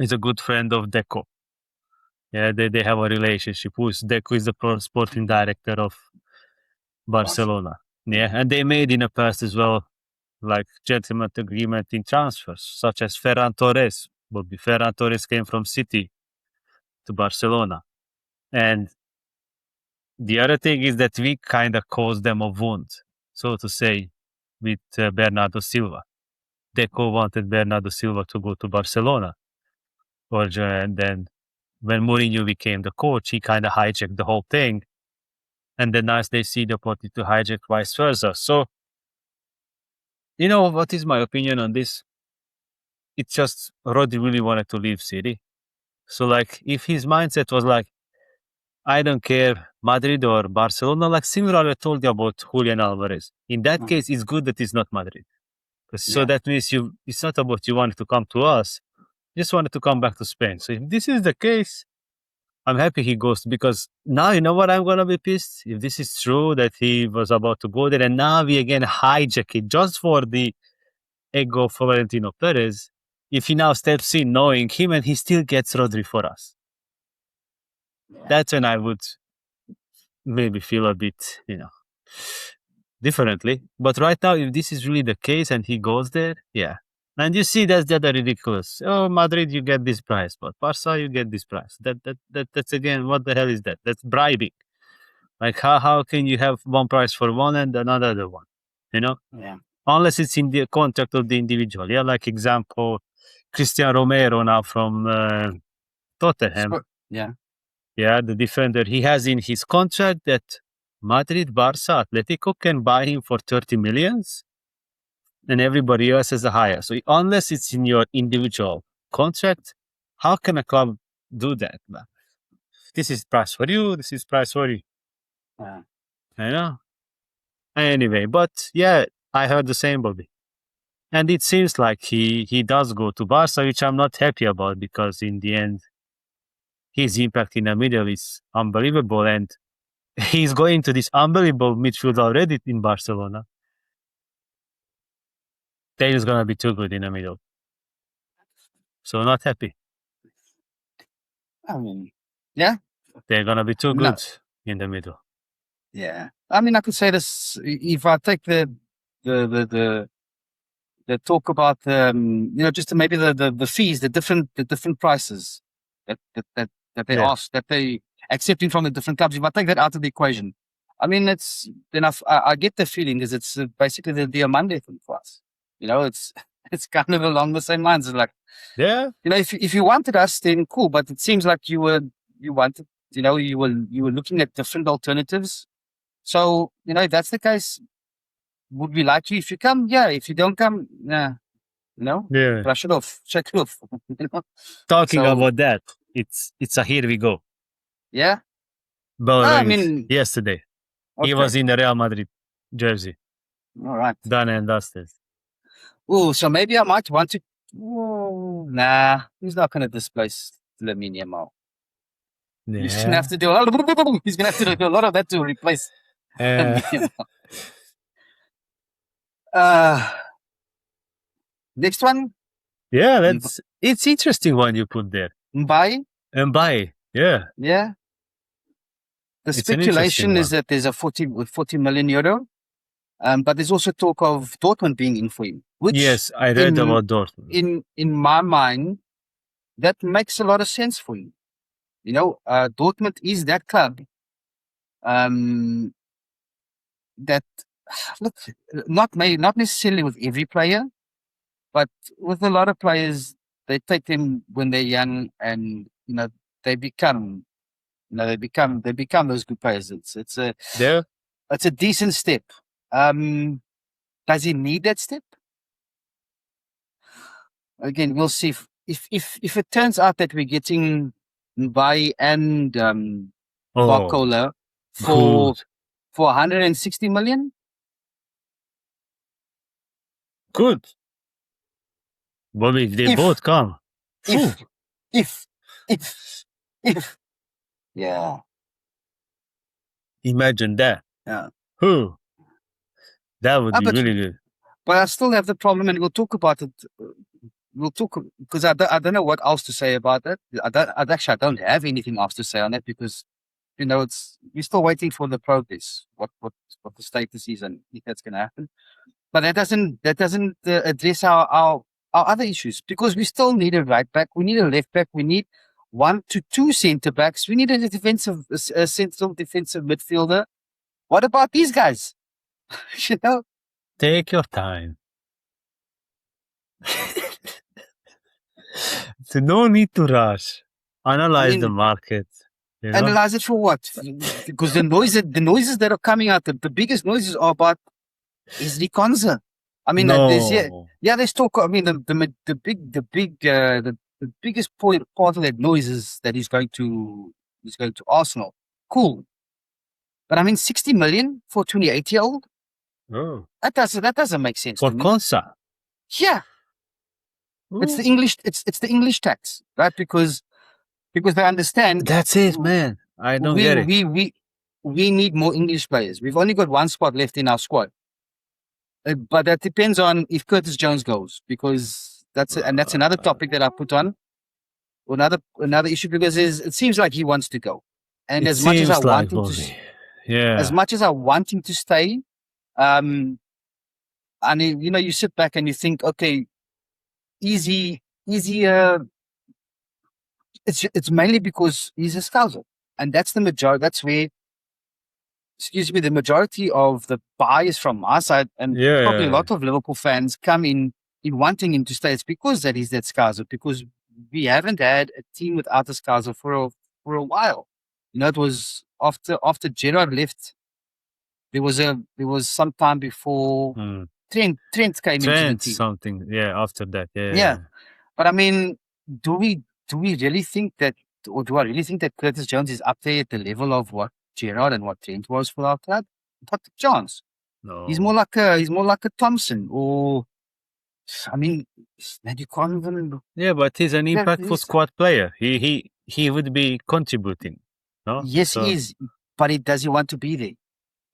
is a good friend of Deco. Yeah, they have a relationship. Deco is the sporting director of Barcelona. Yeah, and they made in the past as well, like gentleman agreement in transfers, such as Ferran Torres. But Ferran Torres came from City to Barcelona. And the other thing is that we kind of caused them a wound, so to say, with Bernardo Silva. Deco wanted Bernardo Silva to go to Barcelona. And then when Mourinho became the coach, he kind of hijacked the whole thing. And then now they see the opportunity to hijack vice versa. So, what is my opinion on this? It's just Rodri really wanted to leave City. So, like, if his mindset was like, I don't care, Madrid or Barcelona, like similar I told you about Julian Alvarez. In that case, it's good that it's not Madrid. So that means it's not about you wanted to come to us, you just wanted to come back to Spain. So if this is the case, I'm happy he goes, because now you know what, I'm going to be pissed if this is true that he was about to go there and now we again hijack it just for the ego of Florentino Perez. If he now steps in knowing him and he still gets Rodri for us, that's when I would maybe feel a bit, differently. But right now, if this is really the case and he goes there, yeah. And you see, that's the other ridiculous. Oh, Madrid, you get this price, but Barca, you get this price. That's again, what the hell is that? That's bribing. Like, how can you have one price for one and another one? Yeah. Unless it's in the contract of the individual. Yeah, like example, Cristian Romero now from Tottenham. Yeah, the defender. He has in his contract that Madrid, Barca, Atletico can buy him for 30 millions and everybody else has a higher. So unless it's in your individual contract, how can a club do that? This is price for you, this is price for you. Anyway, but yeah, I heard the same, Bobby. And it seems like he does go to Barca, which I'm not happy about, because in the end, his impact in the middle is unbelievable. And he's going to this unbelievable midfield already in Barcelona. Taylor's gonna be too good in the middle. So not happy. I mean, yeah, They're gonna be too no, good in the middle. yeah. I mean, I could say this if I take the talk about just maybe the fees, the different prices that they Yeah. ask, that they accepting from the different clubs. If I take that out of the equation, I mean, it's enough. I get the feeling is it's basically the Diamante thing for us. It's it's kind of along the same lines. It's like, Yeah. if you wanted us, then cool. But it seems like you wanted, you were looking at different alternatives. So if that's the case, would we like you if you come? Yeah. If you don't come, nah. Yeah. Brush it off, check it off. Talking So, about that, it's a here we go. yeah. Bell I rang mean, yesterday. okay. He was in the Real Madrid jersey. All right. Done and dusted. Oh, so maybe I might want to. Oh, nah, he's not going to displace Lamine Yamal. He's going to Yeah. have to do a lot of. He's going to have to do a lot of that to replace Lamine Yamal. Next one. Yeah, it's interesting one you put there. Mbaye. Mbaye. Yeah. Yeah. The It's an interesting speculation is one. that there's a 40 million euro. But there's also talk of Dortmund being in for him. Which, Yes, I read about Dortmund. in my mind, that makes a lot of sense for you. Dortmund is that club. That look, not necessarily with every player, but with a lot of players, they take them when they're young, and they become those good players. It's a decent step. Does he need that step? Again, we'll see if it turns out that we're getting Mbaye and Barcola for 160 million. Good. But if they both come. If yeah. Imagine that. Yeah. Who? That would be really good. But I still have the problem, and we'll talk about it. We'll talk because I don't know what else to say about that. I don't have anything else to say on that because we're still waiting for the progress, what the status is, and if that's going to happen. But that doesn't address our other issues, because we still need a right back, we need a left back, we need 1 to 2 centre backs, we need a central defensive midfielder. What about these guys? Take your time. So no need to rush. Analyze the market. Analyze it for what? Because the noises that are coming out, the biggest noises are about Isri Konza. I mean, there's talk. I mean, the biggest part of that noise is that he's going to Arsenal. Cool, but I mean, 60 million for a 28-year-old. Oh, that doesn't make sense for to me. Konsa. Yeah. Ooh. It's the English. It's the English tax, right? Because they understand. That's it, man. I don't get it. We need more English players. We've only got 1 spot left in our squad, but that depends on if Curtis Jones goes, because that's another topic that I put on. Another issue, because it seems like he wants to go, and as much as I want him to, as much as I want him to stay, and you sit back and you think, okay, easy. It's mainly because he's a Scouser, and that's the majority. That's where, the majority of the bias from our side, and probably a lot of Liverpool fans come in wanting him to stay. It's because that he's that Scouser, because we haven't had a team without a Scouser for a while. It was after Gerrard left. There was some time before Trent came into the team. Something, after that, yeah. But I mean, do we really think that, or do I really think that Curtis Jones is up there at the level of what Gerrard and what Trent was for our club? Not a chance. No. He's more like a Thompson, or I mean, you can't even. Yeah, but he's an impactful squad player. He would be contributing. No? Yes, he is. but does he want to be there?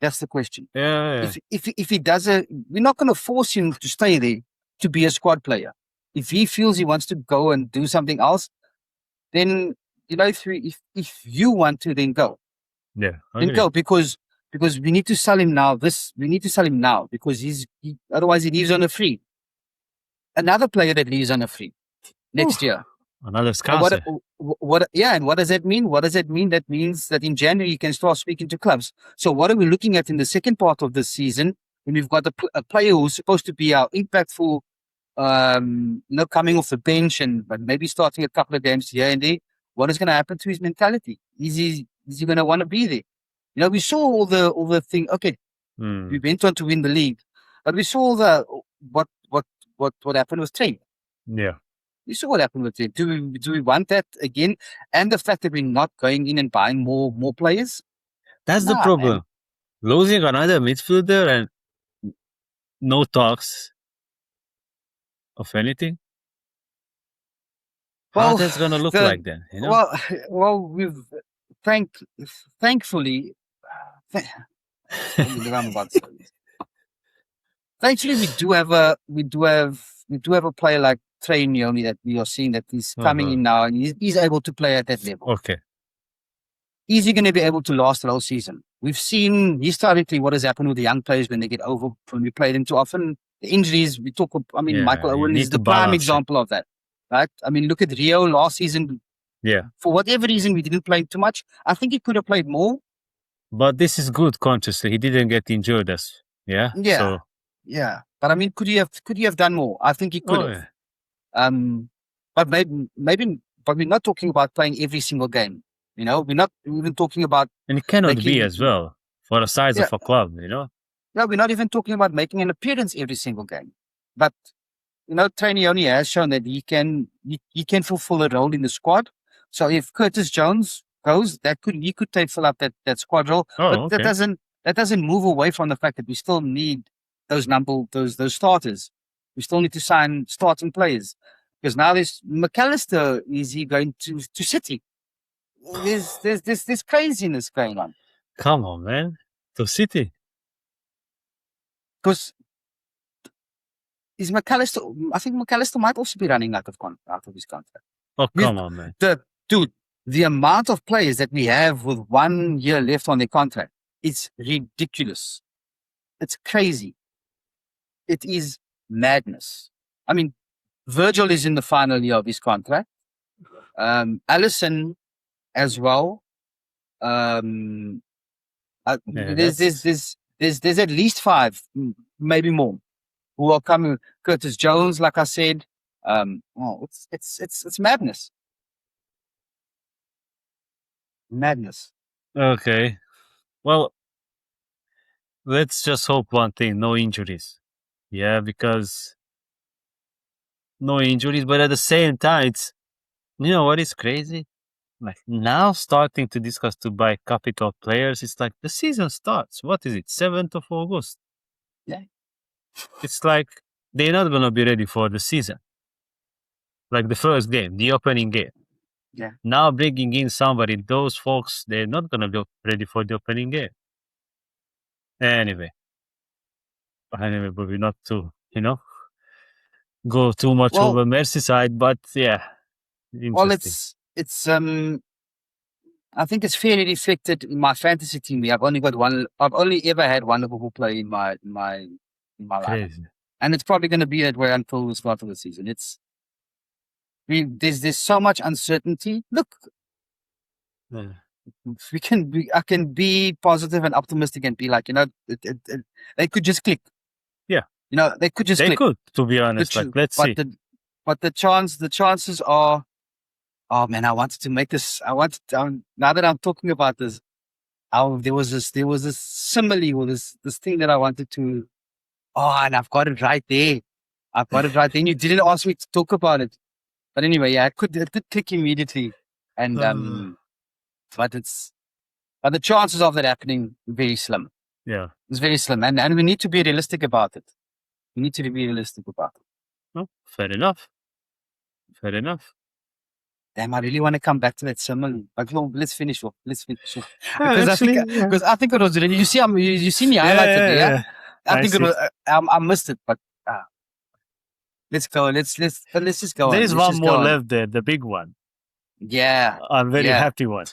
That's the question. Yeah. If he doesn't, we're not going to force him to stay there to be a squad player. If he feels he wants to go and do something else, then if you want to, then go. Yeah. Then go because we need to sell him now. We need to sell him now because otherwise he leaves on a free. Another player that leaves on a free next year. Another Scouser. And what does that mean? What does that mean? That means that in January you can start speaking to clubs. So what are we looking at in the second part of this season when we've got a player who's supposed to be our impactful, coming off the bench but maybe starting a couple of games here and there? What is going to happen to his mentality? Is he going to want to be there? We saw all the thing. Okay, we went on to win the league, but we saw what happened with Trent. Yeah. We saw what happened with it. Do we want that again? And the fact that we're not going in and buying more players? That's the problem. Man. Losing another midfielder and no talks of anything. How that's gonna look like then? Well, we've thankfully. Thankfully, we do have a player like Trey Nyoni that we are seeing that he's coming in now and he's able to play at that level. Okay. Is he going to be able to last the whole season? We've seen historically what has happened with the young players when they get over, when we play them too often. The injuries, Michael Owen is the prime example of that. Right? I mean, look at Rio last season. Yeah. For whatever reason, we didn't play too much. I think he could have played more. But this is good consciously. He didn't get injured us. Yeah. Yeah. So. Yeah. But I mean, could he have done more? I think he could have. Yeah. But but we're not talking about playing every single game. We're not even talking about. And it cannot be as well for the size of a club, No, we're not even talking about making an appearance every single game. But, Trey Nyoni has shown that he can fulfill a role in the squad. So if Curtis Jones goes, he could fill up that squad role. But that doesn't move away from the fact that we still need those starters. We still need to sign starting players. Because now there's McAllister, is he going to City? There's craziness going on. Come on, man. To City. Because I think McAllister might also be running out of his contract. Oh, come on, man. The amount of players that we have with 1 year left on their contract, it's ridiculous. It's crazy. It is madness. I mean, Virgil is in the final year of his contract. Alisson as well. There's at least 5, maybe more, who are coming. Curtis Jones, like I said. It's madness. Madness. Okay. Well, let's just hope one thing: no injuries. Yeah, because no injuries, but at the same time, it's what is crazy? Like now starting to discuss to buy capital players, it's like the season starts. What is it? 7th of August. Yeah. It's like they're not gonna be ready for the season. Like the first game, the opening game. Yeah. Now bringing in somebody, those folks, they're not gonna be ready for the opening game. Anyway, but we're not to, go too much over Merseyside, but yeah. Well, it's I think it's fairly reflected in my fantasy team. I've only ever had one Liverpool player in my life, and it's probably going to be that way until the start of the season. There's so much uncertainty. Look, I can be positive and optimistic and be like, they could just click. Yeah, they could just. They click. could, to be honest. Let's see. But the chances are. Oh man, I wanted to make this. Now that I'm talking about this, there was this simile or this thing that I wanted to. Oh, and I've got it right there. And you didn't ask me to talk about it, but anyway, yeah, it did click immediately, and but the chances of that happening very slim. Yeah, it's very slim, and we need to be realistic about it. We need to be realistic about it. Oh, fair enough. damn, I really want to come back to that summer. But no, let's finish off. Let's finish off. Yeah, Because actually, I think it was really. You see, you see me highlighted there. yeah. I think it see. was. I missed it, but let's go. Let's just go. There on. is Let's one just more go on. left there, the big one. Yeah, I'm very happy one.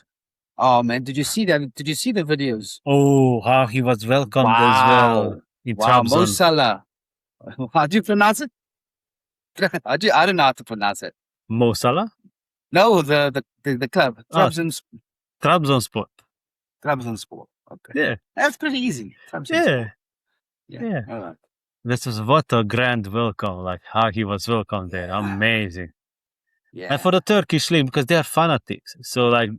Oh man, did you see that? Did you see the videos? Oh, how he was welcomed as well in Wow, Mo Trabzon. Salah. How do you pronounce it? I don't know how to pronounce it. Mo Salah? No, the club. Trabzonspor. Trabzonspor. Okay. Yeah. That's pretty easy. Yeah. All right. This was what a grand welcome, like how he was welcomed there. Amazing. Yeah. And for the Turkish league, because they are fanatics. So like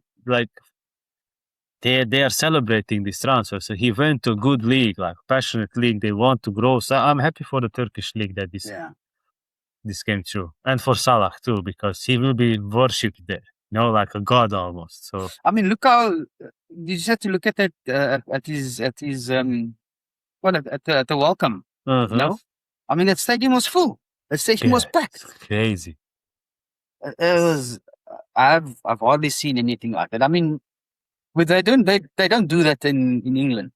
they are celebrating this transfer. So he went to a good league, like passionate league. They want to grow. So I'm happy for the Turkish league that this came true. And for Salah too, because he will be worshipped there. You know, like a god almost. So I mean, look how you just have to look at that at his at the welcome. You know, I mean, that stadium was full. The stadium was packed. Crazy. It was. I've hardly seen anything like that. I mean, they don't do that in England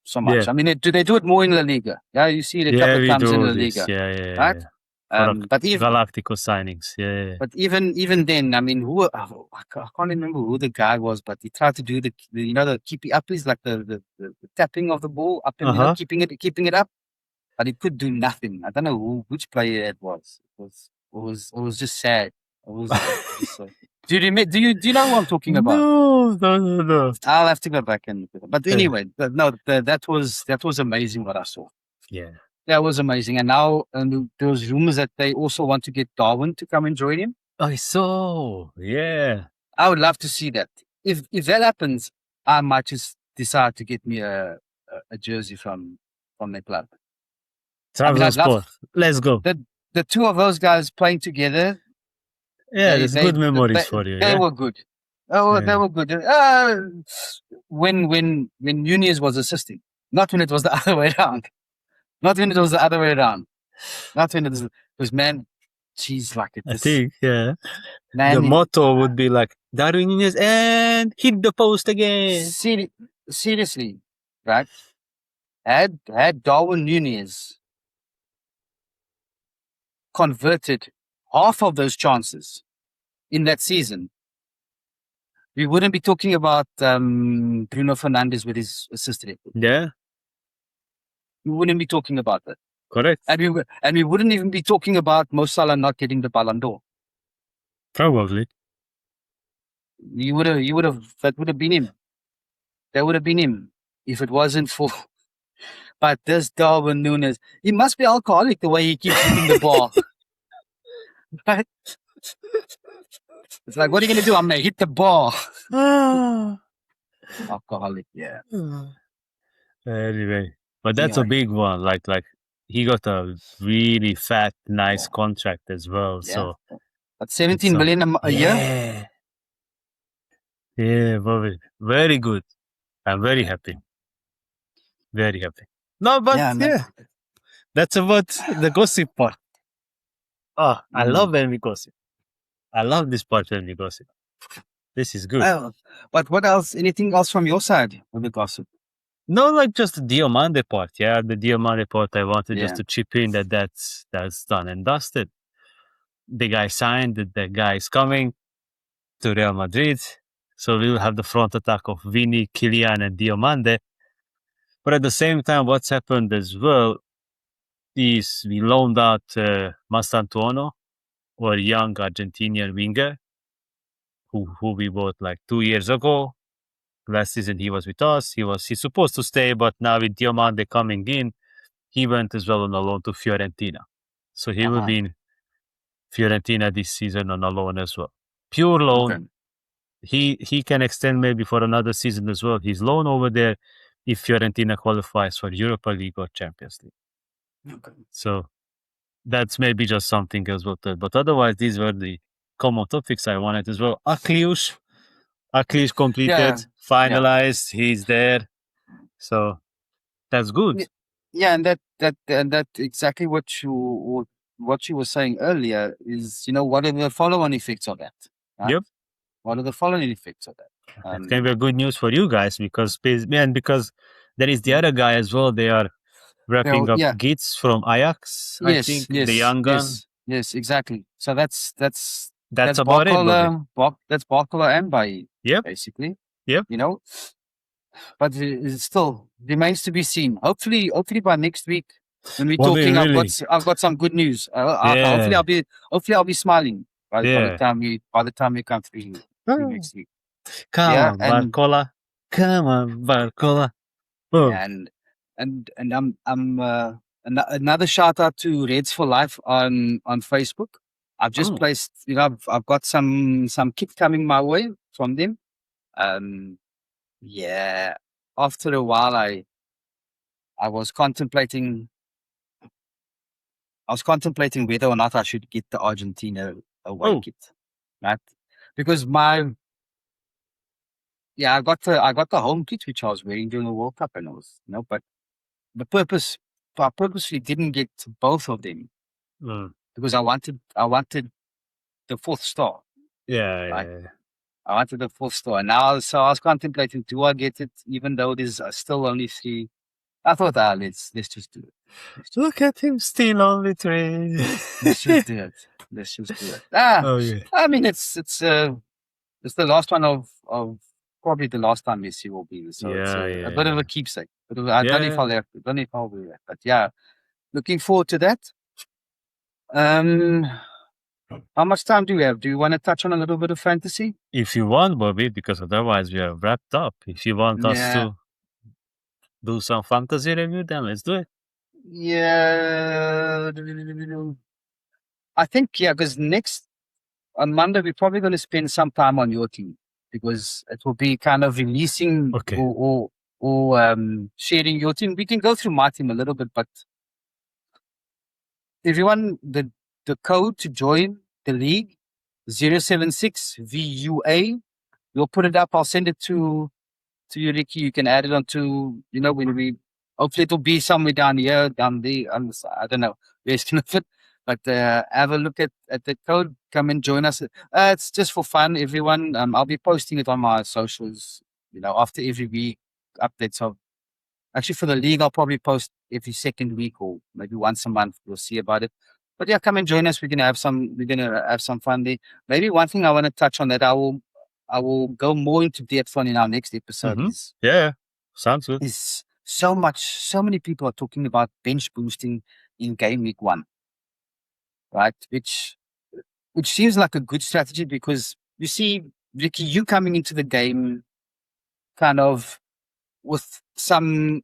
so much. Yeah. I mean, they do it more in LaLiga. Yeah, you see it a couple of times in LaLiga. Yeah. Right? But even Galactico signings, yeah. But even then, I mean, I can't remember who the guy was, but he tried to do the keeping up is like the tapping of the ball up and keeping it up, but he could do nothing. I don't know which player it was. It was just sad. It was just, do you know what I'm talking about? No. I'll have to go back and. But anyway, that was amazing what I saw. Yeah. That was amazing. And now there was rumors that they also want to get Darwin to come and join him. I saw. Yeah. I would love to see that. If that happens, I might just decide to get me a jersey from the club. Trabzonspor. Let's go. The two of those guys playing together. Yeah, that's good memories for you. They were good. Oh, they were good. When Nunez was assisting, not when it was the other way around. Not when it was the other way around. Not when it was, man, geez, like it. I think, yeah. Man, the motto would be like, Darwin Nunez and hit the post again. Seriously, right? Had Darwin Nunez converted half of those chances in that season, we wouldn't be talking about Bruno Fernandes with his assist record. Yeah. We wouldn't be talking about that. Correct. And we wouldn't even be talking about Mo Salah not getting the Ballon d'Or. Probably. That would have been him. That would have been him if it wasn't for. But this Darwin Nunez, he must be alcoholic the way he keeps hitting the ball. Right? It's like, what are you going to do? I'm going to hit the ball. Alcoholic, yeah. Anyway, but that's a big one. Like he got a really fat, nice contract as well. Yeah. So, but 17 million a year. Yeah, very good. I'm very happy. Very happy. No, but that's about the gossip part. Oh, I love when we gossip. I love this part when we gossip. This is good. But what else? Anything else from your side of the gossip? No, like just the Diomande part. Yeah, the Diomande part. I wanted just to chip in that's done and dusted. The guy signed. The guy is coming to Real Madrid. So we will have the front attack of Vini, Kylian, and Diomande. But at the same time, what's happened as well is we loaned out Mastantuono, or a young Argentinian winger, who we bought like 2 years ago. Last season he was with us. He's supposed to stay, but now with Diomande coming in, he went as well on a loan to Fiorentina. So he will be in Fiorentina this season on a loan as well. Pure loan. Okay. He can extend maybe for another season as well. His loan over there if Fiorentina qualifies for Europa League or Champions League. Okay. So that's maybe just something as well. But otherwise, these were the common topics I wanted as well. Akliush completed, finalized. He's there. So that's good. Yeah, and that exactly what you were saying earlier is, what are the follow-on effects of that? Right? Yep. what are the following effects of that? It's going to be a good news for you guys because there is the Mm. other guy as well. They are wrapping up yeah, Gits from Ajax, I yes, think, the young gun. yes, exactly. So that's That's about it, Bobby. That's Barcola and Bailly, Yep. basically. Yep. You know, but it still remains to be seen. Hopefully by next week when we're Bobby, talking, really? I've got some good news. Yeah. Hopefully I'll be smiling by the Yeah. time we come through next week. Come Yeah, on, Barcola. Come on, Barcola. Oh. and another shout out to Reds for Life on Facebook. I've just placed, I've got some kit coming my way from them. Yeah, after a while, I was contemplating whether or not I should get the Argentina away kit, right? Because I got the home kit which I was wearing during the World Cup, and I was, but I purposely didn't get both of them because I wanted the fourth star. Yeah. I wanted the fourth star. And now, so I was contemplating, do I get it, even though there's still only 3? I thought, let's just do it. Look at him, still only 3. Let's just do it. Let's just do it. Yeah. I mean, it's the last one of probably the last time Messi will be. So it's a bit of a keepsake. I don't know if I'll do that. But yeah, looking forward to that. How much time do we have? Do you want to touch on a little bit of fantasy? If you want, Bobby, because otherwise we are wrapped up. If you want us to do some fantasy review, then let's do it. Yeah. I think, because on Monday, we're probably going to spend some time on your team because it will be kind of releasing or sharing your team. We can go through my team a little bit, but everyone, the code to join the league, 076VUA. We'll put it up. I'll send it to you, Ricky. You can add it onto, when we, hopefully it'll be somewhere down here, down there, on the side. I don't know where it's going to fit, but have a look at the code. Come and join us. It's just for fun, everyone. I'll be posting it on my socials, after every week, updates of, actually for the league, I'll probably post every second week or maybe once a month. We'll see about it. But yeah, come and join us. We're gonna have some fun there. Maybe one thing I want to touch on that I will go more into depth on in our next episode is sounds good. Is so many people are talking about bench boosting in game week 1, right? Which seems like a good strategy because you see, Ricky, you coming into the game kind of with some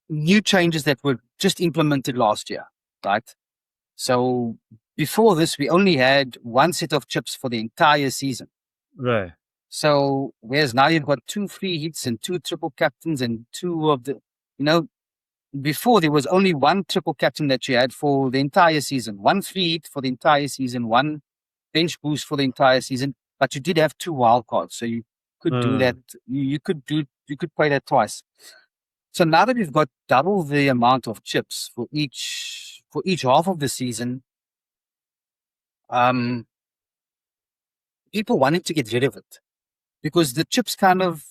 new changes that were just implemented last year, right? So before this, we only had one set of chips for the entire season. Right. So whereas now you've got 2 free hits and 2 triple captains and 2 of the, before there was only 1 triple captain that you had for the entire season, 1 free hit for the entire season, 1 bench boost for the entire season, but you did have 2 wild cards. So you could do that. You could play that twice. So now that we've got double the amount of chips for each half of the season, people wanted to get rid of it because the chips kind of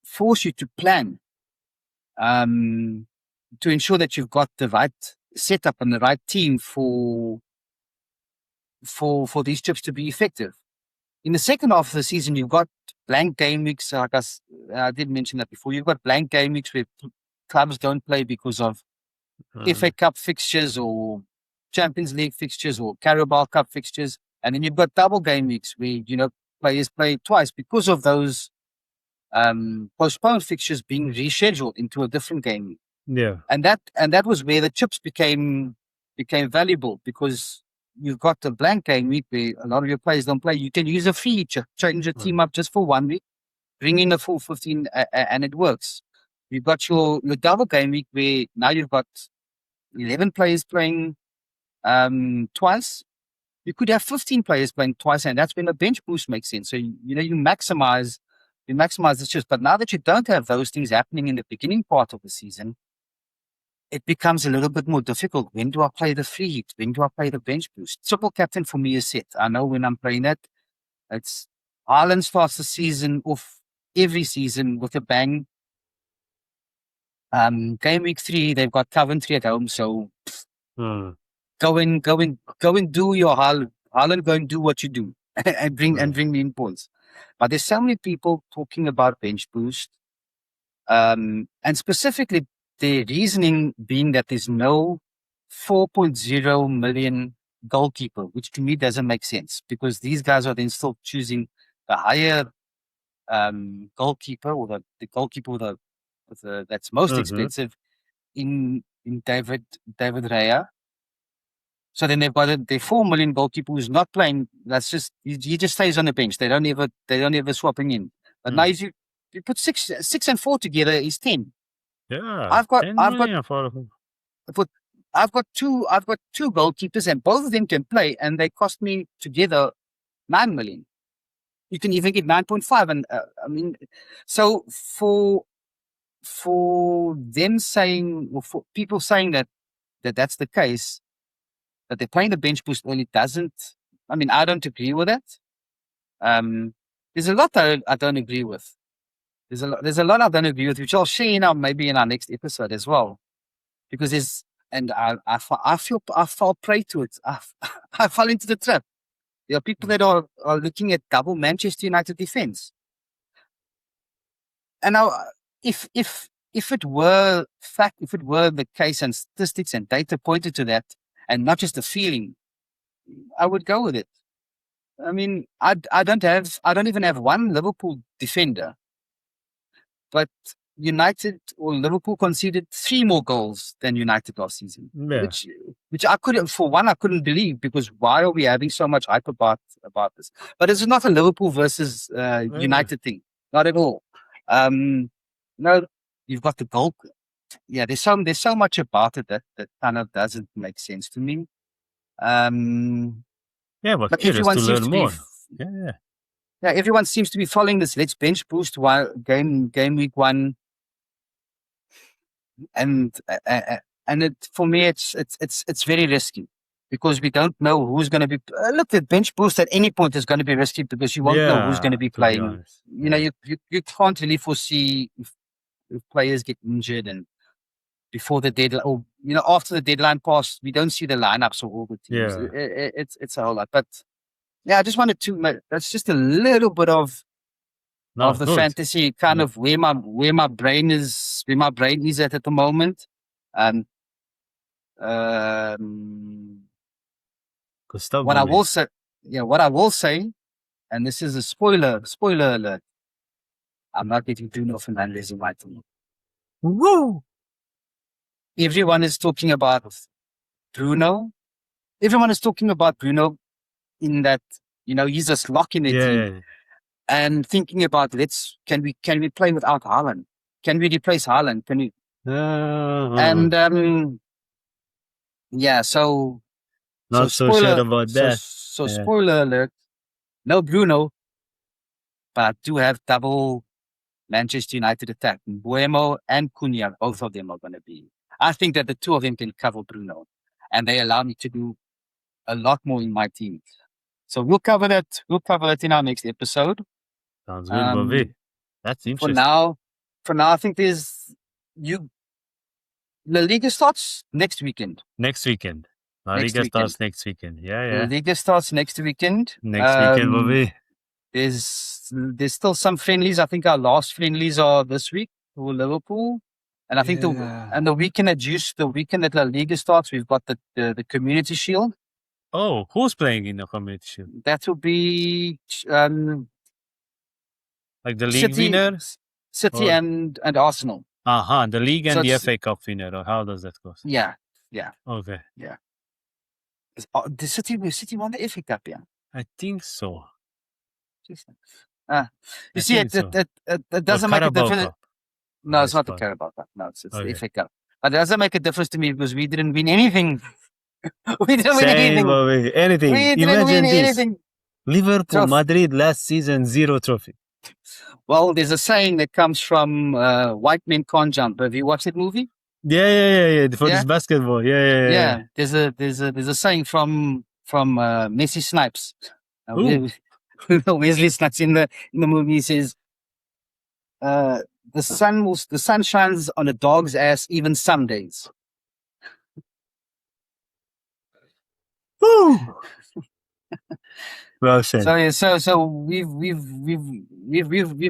force you to plan to ensure that you've got the right setup and the right team for these chips to be effective. In the second half of the season, you've got blank game weeks. Like I did mention that before. You've got blank game weeks where clubs don't play because of FA Cup fixtures or Champions League fixtures or Carabao Cup fixtures. And then you've got double game weeks where, players play twice because of those postponed fixtures being rescheduled into a different game week. Yeah. And that was where the chips became valuable because you've got the blank game week where a lot of your players don't play. You can use a free chip, change your team up just for 1 week, bring in a full 15, and it works. You've got your double game week where now you've got 11 players playing twice. You could have 15 players playing twice, and that's when a bench boost makes sense. So you maximize the chips. But now that you don't have those things happening in the beginning part of the season, it becomes a little bit more difficult. When do I play the free hit? When do I play the bench boost? Triple captain for me is set. I know when I'm playing that. It's Haaland starts the season off every season with a bang. Game week 3, they've got Coventry at home, so go and do your Haaland, go and do what you do and bring me in points. But there's so many people talking about bench boost, and specifically the reasoning being that there's no 4.0 million goalkeeper, which to me doesn't make sense, because these guys are then still choosing the higher goalkeeper, or the goalkeeper with the that's most expensive in David Raya. So then they've got their 4 million goalkeeper who's not playing. That's just he just stays on the bench. They don't ever swap him in. But now if you put six and 4 together, is 10. Yeah, I've got 10 million for I've got two goalkeepers, and both of them can play, and they cost me together 9 million. You can even get 9.5, and I mean, so for them saying, or for people saying that's the case, that they're playing the bench boost early doesn't. I mean, I don't agree with that. There's a lot that I don't agree with. There's a lot I don't agree with, which I'll share now maybe in our next episode as well, because there's. And I fall prey to it. I fall into the trap. There are people that are looking at double Manchester United defense. And now, if it were the case, and statistics and data pointed to that, and not just a feeling, I would go with it. I mean, I don't even have one Liverpool defender, but United or Liverpool conceded 3 more goals than United last season, which I couldn't believe, because why are we having so much hype about this? But it's not a Liverpool versus United thing, not at all. No, you've got the goal. Yeah, there's so much about it that kind of doesn't make sense to me. But everyone seems to learn more. Yeah, everyone seems to be following this. Let's bench boost while game week 1. And for me, it's very risky, because we don't know who's going to be. Look, the bench boost at any point is going to be risky, because you won't know who's going to be playing. You know, you can't really foresee if players get injured, and before the deadline, or after the deadline passed, we don't see the lineups of all the teams. It's a whole lot. But yeah, I just wanted to. That's just a little bit of the fantasy, kind of where my brain is at the moment. What I will say, and this is a spoiler alert, I'm not getting Bruno Fernandes in my team. Woo! Everyone is talking about Bruno. Everyone is talking about Bruno in that, he's just locking the team. And thinking about, can we play without Haaland? Can we replace Haaland? Can we? So not so sure about that. So spoiler alert, no Bruno, but I do have double Manchester United attack. Buemo and Cunha, both of them are going to be. I think that the two of them can cover Bruno, and they allow me to do a lot more in my team. So we'll cover that. We'll cover that in our next episode. Sounds good, Bobby. That's interesting. For now, I think LaLiga starts next weekend. LaLiga starts next weekend. Yeah. LaLiga starts next weekend. Next weekend, Bobby. There's still some friendlies. I think our last friendlies are this week for Liverpool. And I think the weekend that La Liga starts, we've got the Community Shield. Oh, who's playing in the Community Shield? That will be like the league winners? City and Arsenal. The league and the FA Cup winner, or how does that go? Yeah. Okay. Yeah. The City won the FA Cup, yeah? I think so. You see, it doesn't make a difference. No, it's not the Carabao Cup. No, it's the FA Cup. But it doesn't make a difference to me, because we didn't win anything. We didn't win anything. Anything. We didn't Imagine win this. anything. Liverpool, Madrid last season, 0 trophy. Well, there's a saying that comes from White Men Can't Jump. Have you watched that movie? Yeah. For this basketball. Yeah. There's a saying from Messi Snipes. Wesley Snipes in the movie says, the sun shines on a dog's ass even some days. Woo! Well said. So yeah, so we've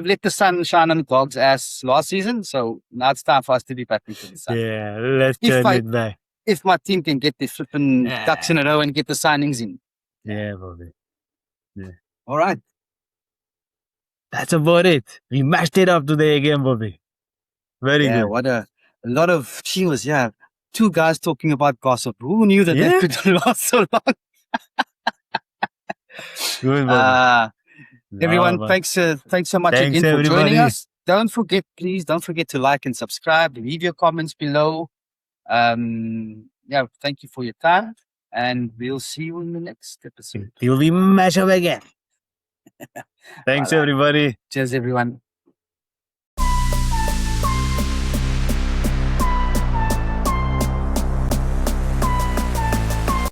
let the sun shine on the dog's ass last season. So now it's time for us to be back into the sun. Yeah, let's If turn it back. If my team can get their flipping ducks in a row and get the signings in. Yeah, Bobby. Yeah. All right. That's about it. We mashed it up today again, Bobby. Very Yeah, good. what a lot of cheers. Yeah. Two guys talking about gossip. Who knew that that could last so long? Good, Bobby. Everyone, thanks so much Thanks, again for joining everybody. us. Please don't forget to like and subscribe. Leave your comments below. Yeah, thank you for your time, and we'll see you in the next episode. You'll be mash up again. Thanks, everybody. Cheers, everyone.